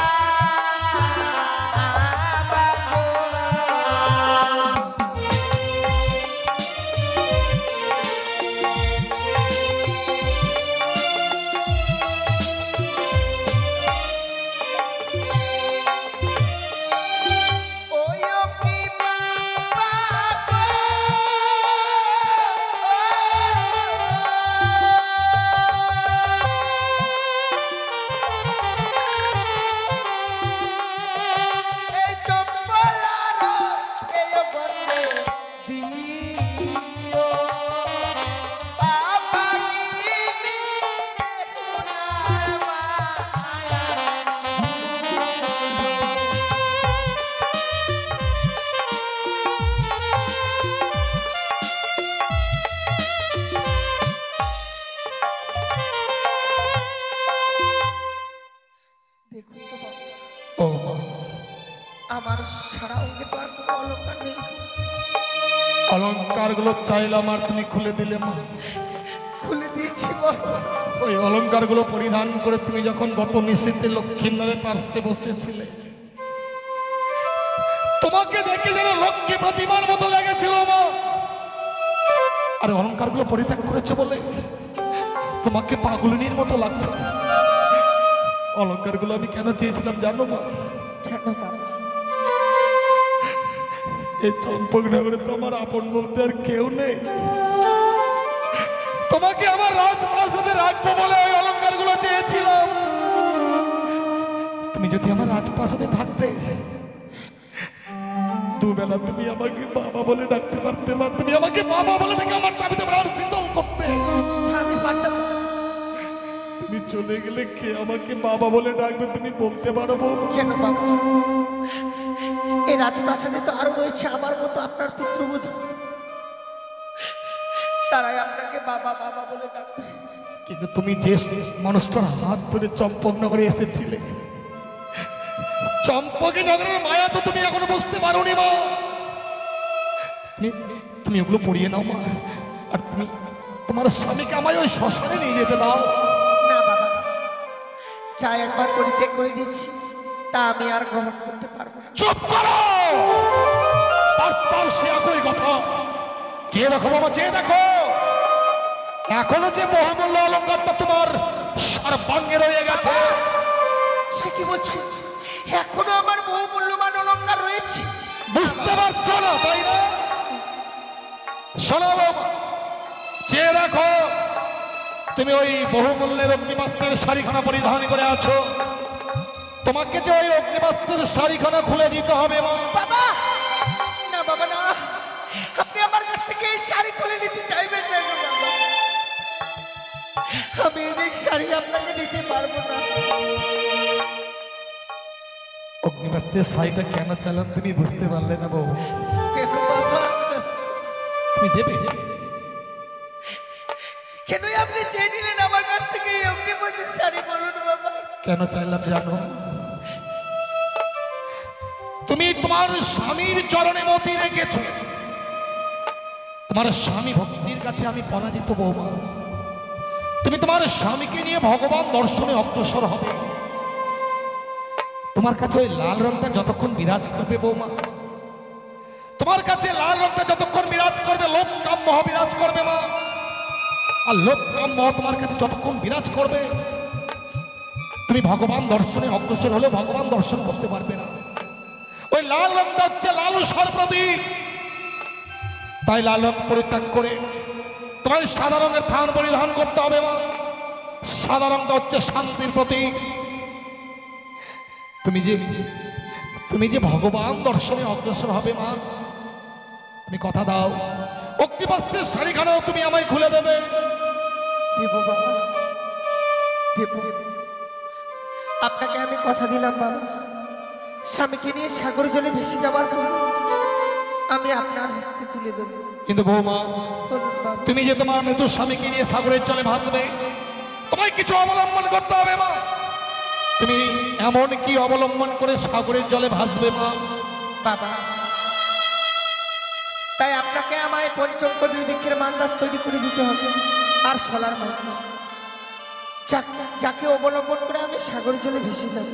ওই কি বাবা ও মা, আমার সারা অঙ্গে তো আর কোনো অলঙ্কার নেই। অলংকার গুলো চাইলাম আর তুমি খুলে দিলে মা। খুলে দিয়েছি বাবা। ওই অলংকার গুলো পরিধান করে তুমি যখন গত নিশীথে লক্ষ্মীন্দরের পার্শ্বে বসেছিলে, তোমাকে দেখে যেন লক্ষ্মী প্রতিমার মতো লেগেছিল মা। আর অলংকার গুলো পরিত্যাগ করেছো বলে তোমাকে পাগলিনীর মতো লাগছে। অলংকার গুলো আমি কেন চেয়েছিলাম জানো মা? কেন বাবা? এই চম্পকনগরে তো আমার আপন বলতে আর কেউ নেই। তোমাকে আমার রাজপ্রাসাদে রাখবো বলে ওই অলংকার গুলো চেয়েছিলাম। তুমি যদি আমার রাজপ্রাসাদে থাকতে, দুবেলা তুমি আমাকে বাবা বলে ডাকতে পারতে মা। তুমি আমাকে বাবা বলে ডেকে আমার দাবিতে প্রাণ শীতল করতে। আমি পারতাম না। তুমি চলে গেলে কে আমাকে বাবা বলে ডাকবে তুমি বলতে পারো বৌমা? কেন বাবা? এই রাজপ্রাসাদে তো আরো রয়েছে আমার মতো আপনার পুত্রবধূ, তারাই আপনাকে বাবা বাবা বলে ডাকবে। কিন্তু তুমি যে মানুষটার হাত ধরে চম্পকনগরে এসেছিলে, চম্পকনগরের মায়া তো তুমি এখনো বুঝতে পারোনি মা। তুমি ওগুলো পড়িয়ে নাও মা। আর তুমি তোমার স্বামীকে আমায় ওই শ্মশানে নিয়ে যেতে দাও। না বাবা, যা একবার পরিত্যাগ করে দিচ্ছি তা আমি আর গ্রহণ করতে পারবো না। চুপ করো। তারপর সে একই কথা। চেয়ে দেখো বাবা, চেয়ে দেখো, এখনো যে বহুমূল্য অলঙ্কারটা তোমার সর্বাঙ্গে রয়ে গেছে। সে কি বলছে? এখনো আমার বহু মূল্যবান অলঙ্কার রয়েছে? বুঝতে পারছো না তাই না? শোনো বাবা, চেয়ে দেখো, তুমি ওই বহুমূল্যের অগ্নিবাস্ত্রের শাড়িখানা পরিধান করে আছো। তোমাকে যে ওই অগ্নিবাস্ত্রের শাড়িখানা খুলে দিতে হবে মা। বাবা না, বাবা না, আপনি আমার কাছ থেকে এই শাড়ি খুলে নিতে চাইবেন না গো বাবা। আমি এই শাড়ি আপনাকে দিতে পারবো না। অগ্নিবাস্ত্রের শাড়িটা কেন চালান তুমি বুঝতে পারলে না বউ? কেন বাবা? তুমি দেবে? কেনই আপনি চেয়ে নিলেন আমার কাছ থেকে এই অগ্নিপথের শাড়ি? বলুন বাবা। কেন চাইলাম জানো? তুমি তোমার স্বামীর চরণে মতি রেখেছ। তোমার স্বামী ভক্তির কাছে আমি পরাজিত বৌমা। তুমি তোমার স্বামীকে নিয়ে ভগবান দর্শনে অগ্রসর হবে। তোমার কাছে ওই লাল রংটা যতক্ষণ বিরাজ করবে বৌমা, তোমার কাছে লাল রংটা যতক্ষণ বিরাজ করবে, লোভ কাম মোহ বিরাজ করবে মা। আর লোভ কাম মোহ তোমার কাছে যতক্ষণ বিরাজ করবে, তুমি ভগবান দর্শনে অগ্রসর হলে ভগবান দর্শন করতে পারবে না। ওই লাল রংটা হচ্ছে লালসার প্রতীক। তাই লাল রং পরিত্যাগ করে তোমার সাদা রঙের থান পরিধান করতে হবে মা। সাদা রংটা হচ্ছে শান্তির প্রতীক। তুমি যে ভগবান দর্শনে অগ্রসর হবে মা, তুমি কথা দাও, অগ্নিবাস্ত্রের শাড়িখানাও তুমি আমায় খুলে দেবে। দেব বাবা, দেব। আপনাকে আমি কথা দিলাম বাবা, স্বামীকে নিয়ে সাগর জলে ভেসে যাওয়ার পর আমি আপনার হস্তে তুলে দেবো। কিন্তু বৌমা, বলুন বাবা। তুমি যে তোমার মৃত্যু স্বামীকে নিয়ে সাগরের জলে ভাসবে, তোমায় কিছু অবলম্বন করতে হবে মা। তুমি এমন কি অবলম্বন করে সাগরের জলে ভাসবে মা? বাবা, তাই আপনাকে আমায় পঞ্চম কদলী বৃক্ষের মান্দাস তৈরি করে দিতে হবে, আর সোলার মন্দির, যাকে অবলম্বন করে আমি সাগর জলে ভেসে যাব।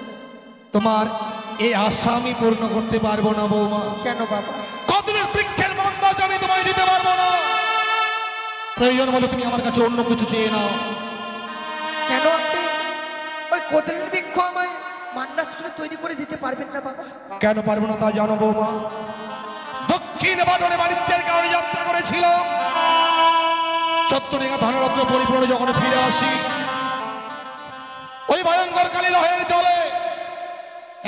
তোমার এই আশা আমি পূর্ণ করতে পারবো না বৌমা। কেন বাবা? কদলের বৃক্ষের মান্দাস আমি তোমায় দিতে পারবো না। প্রয়োজন বলে তুমি আমার কাছে অন্য কিছু চেয়ে নাও। কেন আপনি ওই কদলীর বৃক্ষ আমায় মান্দাস করে তৈরি করে দিতে পারবেন না বাবা? কেন পারবো না তা জানো বৌমা? দক্ষিণ বাদনে বাণিজ্যের কারণে যাত্রা করেছিল, চত্বরিঙা ধনরত্ন পরিপূর্ণ যখন ফিরে আসি, ওই ভয়ঙ্কর কালী লহের জলে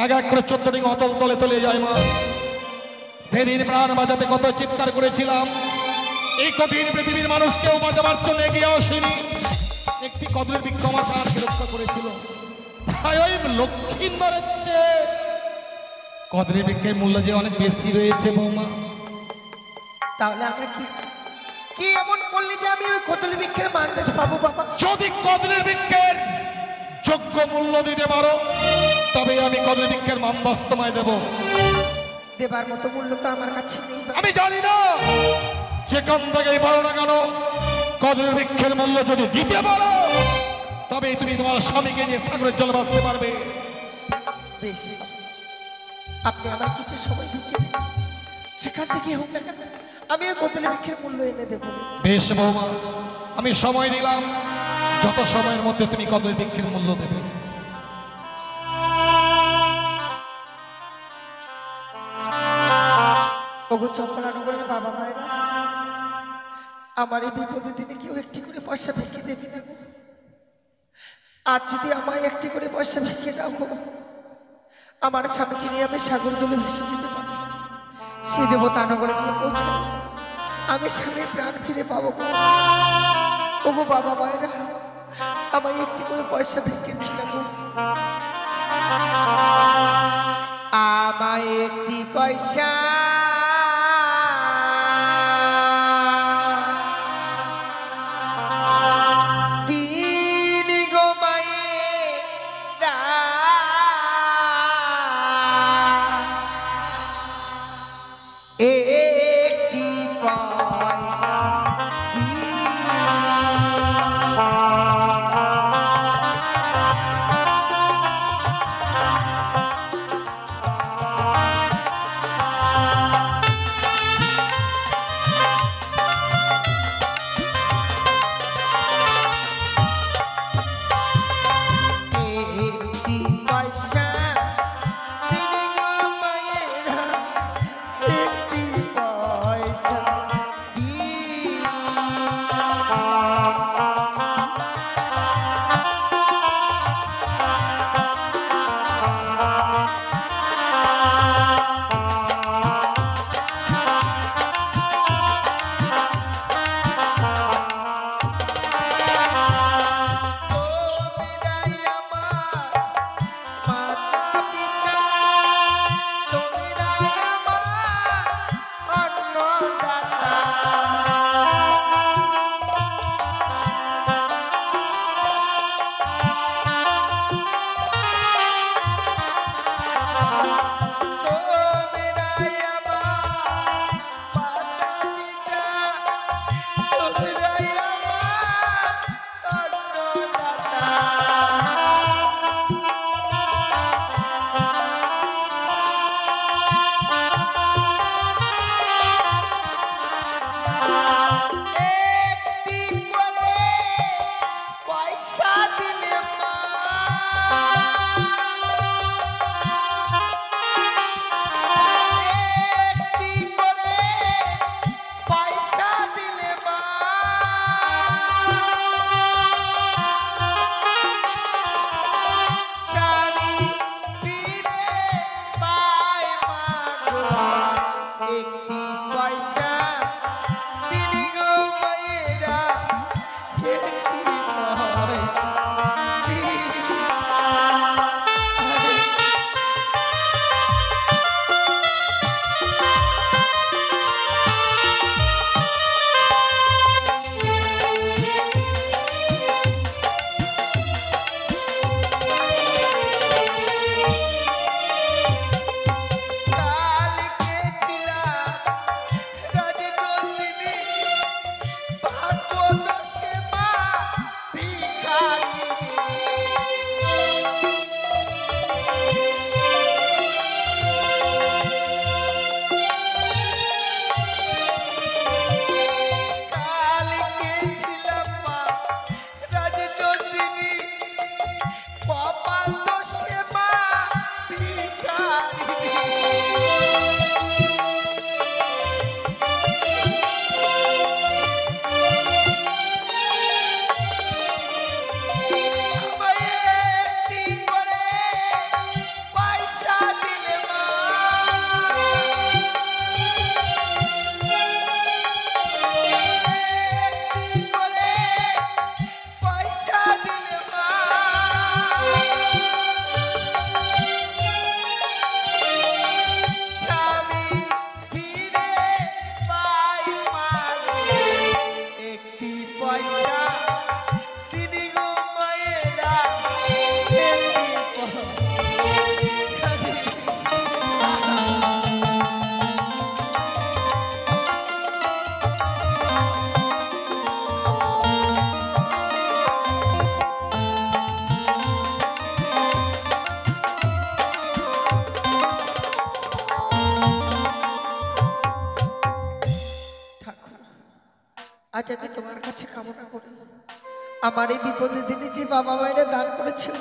এক এক করে চত্বরিঙা অতল তলে তলে যায় মা। সেদিন প্রাণ বাঁচাতে কত চিৎকার করেছিলাম, এই কঠিন পৃথিবীর মানুষকেও বাঁচাবার জন্য এগিয়ে আসেনি। একটি কদলের বৃক্ষ আমার প্রাণকে রক্ষা করেছিল। তাই ওই লক্ষ্মীন্দরের চেয়ে কদলের বৃক্ষের মূল্য যে অনেক বেশি রয়েছে বৌমা। তাহলে আমি কি এমন করলে যে আমি ওই কদলী বৃক্ষের মান্দাস পাবো বাবা? যদি কদলের বৃক্ষের যোগ্য মূল্য দিতে পারো, তবে আমি কদলি বৃক্ষের মানদাস তোমায় দেব। দেবার মতো মূল্য তো আমার কাছে নেই বাবা। আমি জানি না যেখান থেকেই পারো না কেন, কদলি বৃক্ষের মূল্য যদি দিতে পারো তবে তুমি তোমার স্বামীকে নিয়ে সাগরের জলে বাঁচতে পারবে। বেশ বেশ, আপনি আমার কিছু সময় ভিক্ষে দিন, যেখান থেকে হোক না কেন আমি ওই কদলি বৃক্ষের মূল্য এনে দেবো। বেশ বৌমা, আমি সময় দিলাম, যত সময়ের মধ্যে তুমি কদলি বৃক্ষের মূল্য দেবে। ওগো চম্পলানগরের বাবা মায়েরা, আমার এই বিপদের দিনে কেউ একটি করে পয়সা ভিক্ষে দেবে না গো। আজ যদি আমায় একটি করে পয়সা ভিক্ষে দাও গো, আমার স্বামীকে নিয়ে আমি সাগর জলে ভেসে যেতে পারবো, সে দেবতানগরে গিয়ে পৌঁছাবো, আমি স্বামীর প্রাণ ফিরে পাবো গো। ওগো বাবা মায়েরা, আমায় একটি করে পয়সা ভিক্ষে দিলে গো। আমায় একটি পয়সা দিন গো মায়েরা, একটি পয়সা আজ আমি তোমার কাছে কামনা করি আমার এই বিপদের দিনে যে বাবা মায়েরা দান করেছিল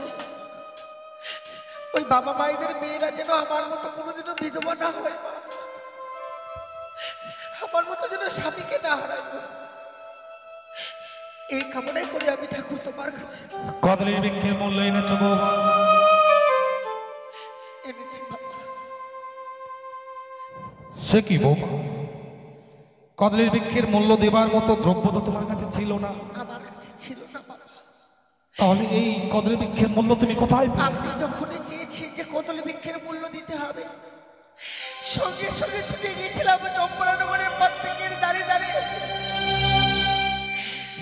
ওই বাবা মায়েদের মেয়েরা যেন আমার মতো কোনোদিনও বিধবা না হয়, আমার মতো যেন স্বামীকে না হারায়। এই কামনাই করি আমি ঠাকুর তোমার কাছে। কদলের বৃক্ষের মূল্য এনেছো বৌমা? এনেছি বাবা। সে কি বৌমা, কদলের বৃক্ষের মূল্য দেবার মতো দ্রব্য তো তোমার কাছে ছিল না? আমার কাছে ছিল না বাবা। তাহলে এই কদলের বৃক্ষের মূল্য তুমি কোথায় পেলে? আপনি যখনই চেয়েছি যে কদল বৃক্ষের মূল্য দিতে হবে, সঙ্গে সঙ্গে ছুটে গিয়েছিলাম চম্পলানগরের প্রত্যেকের দাঁড়িয়ে দাঁড়িয়ে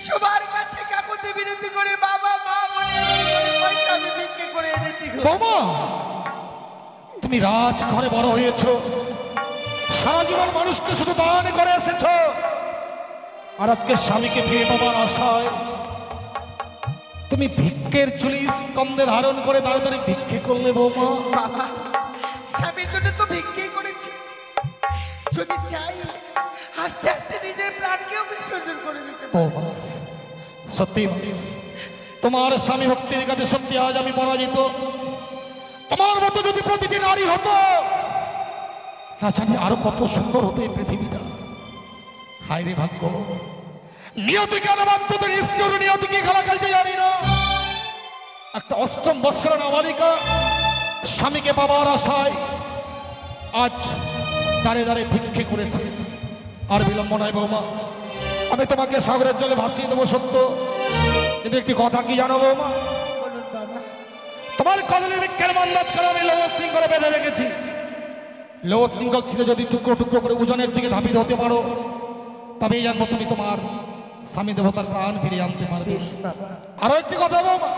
সবার কাছে কাকুতি বিনতি করে বাবা মা বলে পয়সা আমি বিক্রি করে এনেছি গো। বৌমা, তুমি রাজঘরে বড় হয়েছো, সারা জীবন মানুষকে শুধু দান করে এসেছো, আর আজকে স্বামীকে ফিরে পাবার আশায় তুমি ভিক্ষের ঝুলি স্কন্ধে ধারণ করে দাঁড়িয়ে দাঁড়িয়ে ভিক্ষে করলে বৌমা। বাবা, স্বামীর জন্য তো ভিক্ষেই করেছি, যদি চাই আস্তে আস্তে নিজের প্রাণকেও বিসর্জন করে দিতে পারি। বৌমা, সত্যি তোমার স্বামী ভক্তির কাছে সত্যি আজ আমি পরাজিত। তোমার মতো যদি প্রতিটি নারী হতো, না জানি আরো কত সুন্দর হতো এই পৃথিবীটা। হায় রে ভাগ্য, নিয়তি কেন বাধ্য নিষ্ঠুর নিয়তি কি খেলা খেলছে জানি না। একটা অষ্টম বৎসর নাবালিকা স্বামীকে পাবার আশায় আজ দাঁড়িয়ে দাঁড়িয়ে ভিক্ষে করেছে। আর বিলম্ব নয় বৌমা, আমি তোমাকে সাগরের জলে ভাসিয়ে দেবো সত্য, কিন্তু একটি কথা কি জানো বৌমা, বলুন বাবা। তোমার কদলের বৃক্ষের মান্দাজ করে আমি লৌহ শৃঙ্খলে বেঁধে রেখেছি। লৌহ শৃঙ্খল ছিল যদি টুকরো টুকরো করে ওজনের দিকে ধাবিত হতে পারো, তবেই জানবো তুমি তোমার স্বামী দেবতার প্রাণ ফিরিয়ে আনতে পারবে। বেশ বাবা। আরো একটি কথা বৌমা,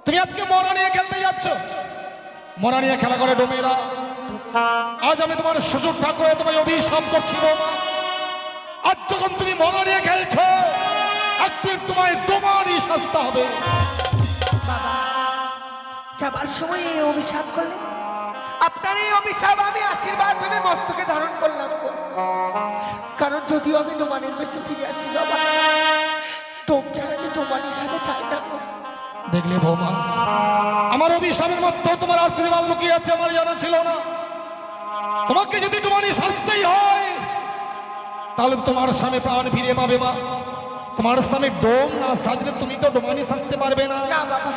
তুমি আজকে মরা নিয়ে খেলতে যাচ্ছ, মরা নিয়ে খেলা করে ডোমেরা। আজ আমি তোমার সুযোগ ঠাকুরে তোমায় অভিশাপ করছি বৌমা, আজ যখন তুমি মরা নিয়ে খেলছো, একদিন তোমায় ডোমারই শাস্তি হবে। যাবার সময় এই অভিশাপ করলেন, আপনার এই অভিশাপ আমি আশীর্বাদ ভেবে মস্তকে ধারণ করলাম গো। কারণ যদিও আমি ডোমানের বেশি ফিরে আসি বাবা, টোপ ছাড়া যে ডোমানির সাথে চাই না গো। দেখলে বৌমা, আমার অভিশাপের মধ্যে তোমার আশীর্বাদ লুকিয়ে আছে, আমার জানা ছিল না। তোমাকে যদি ডোমানি শাস্তেই হয়, তাহলে তোমার স্বামী প্রাণ ফিরে পাবে মা। তোমার স্বামী ডোম না সাজলে তুমি তো ডোমানি সাজতে পারবে না। না বাবা,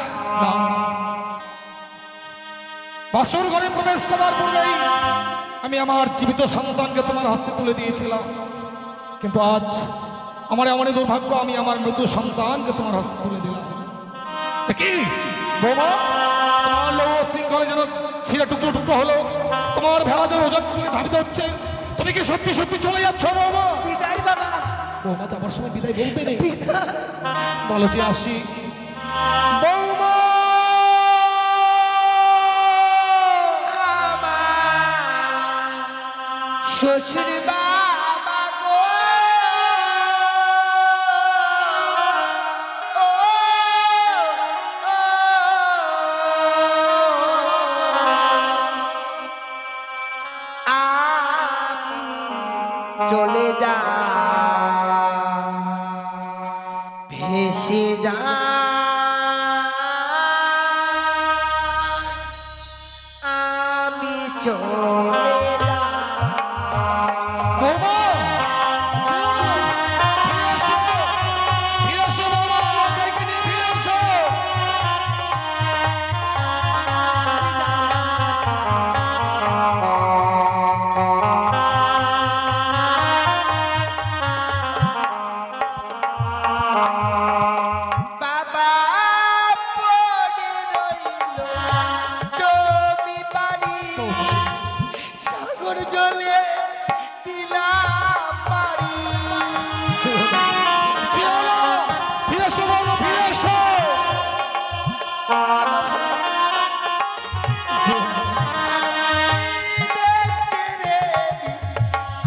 না। বাসর ঘরে প্রবেশ করার পূর্বেই আমি আমার জীবিত সন্তানকে তোমার হস্তে তুলে দিয়েছিলাম, কিন্তু আজ আমার এমনই দুর্ভাগ্য, আমি আমার মৃত সন্তানকে তোমার হস্তে তুলে দিলাম। কি বৌমা, তোমার লৌহ শৃঙ্খলে যেন ছিঁড়ে টুকরো টুকরো হলো, তোমার ভেড়া যেন ওজন দিকে ধাবিত হচ্ছে, তুমি কি সত্যি সত্যি চলে যাচ্ছ বৌমা? বিদায় বাবা। বৌমা যাবার সময় বিদায় বলতে নেই, বিদায়। বলো যে আসি। বৌমা, শ্বশুর বাবা গো, ও, ও, আমি চলে যা ভেসে যা, আমি চলে যা। বৌমা, ফিরে এসো, ফিরে এসো বৌমা, আমাকে নিয়ে ফিরে এসো। বাবা পড়ে রইল জমি বাড়ি, সাগর জলে দিলাম পারি। চলো, ফিরে এসো বৌমা, ফিরে এসো।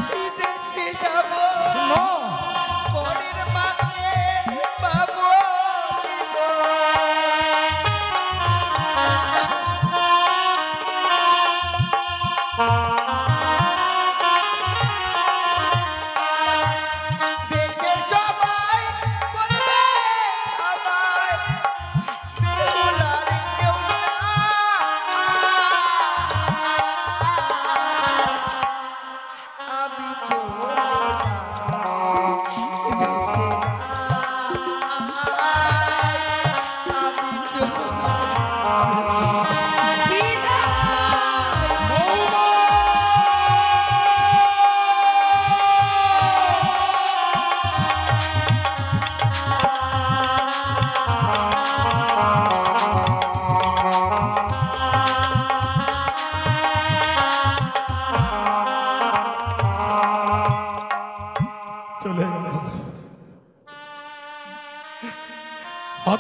বিদেশে যাব, না, পরের মাঠে পাবো দেখে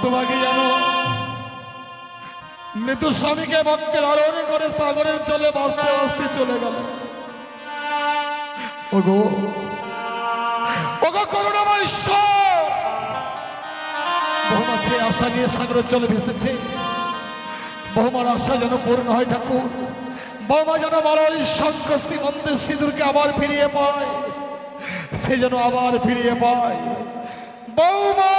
হতভাগী জানো মৃত্যু স্বামীকে ভক্তে ধারণ করে সাগরের জলে ভাসতে ভাসতে চলে গেল। ওগো ওগো করুণাময় ঈশ্বর, বৌমা যে আশা নিয়ে সাগরের জলে ভেসেছে, বৌমার আশা যেন পূর্ণ হয় ঠাকুর। বৌমা যেন বড়ই শঙ্খ শ্রীমন্তের সিঁদুরকে আবার ফিরিয়ে পায়, সে যেন আবার ফিরিয়ে পায়। বৌমা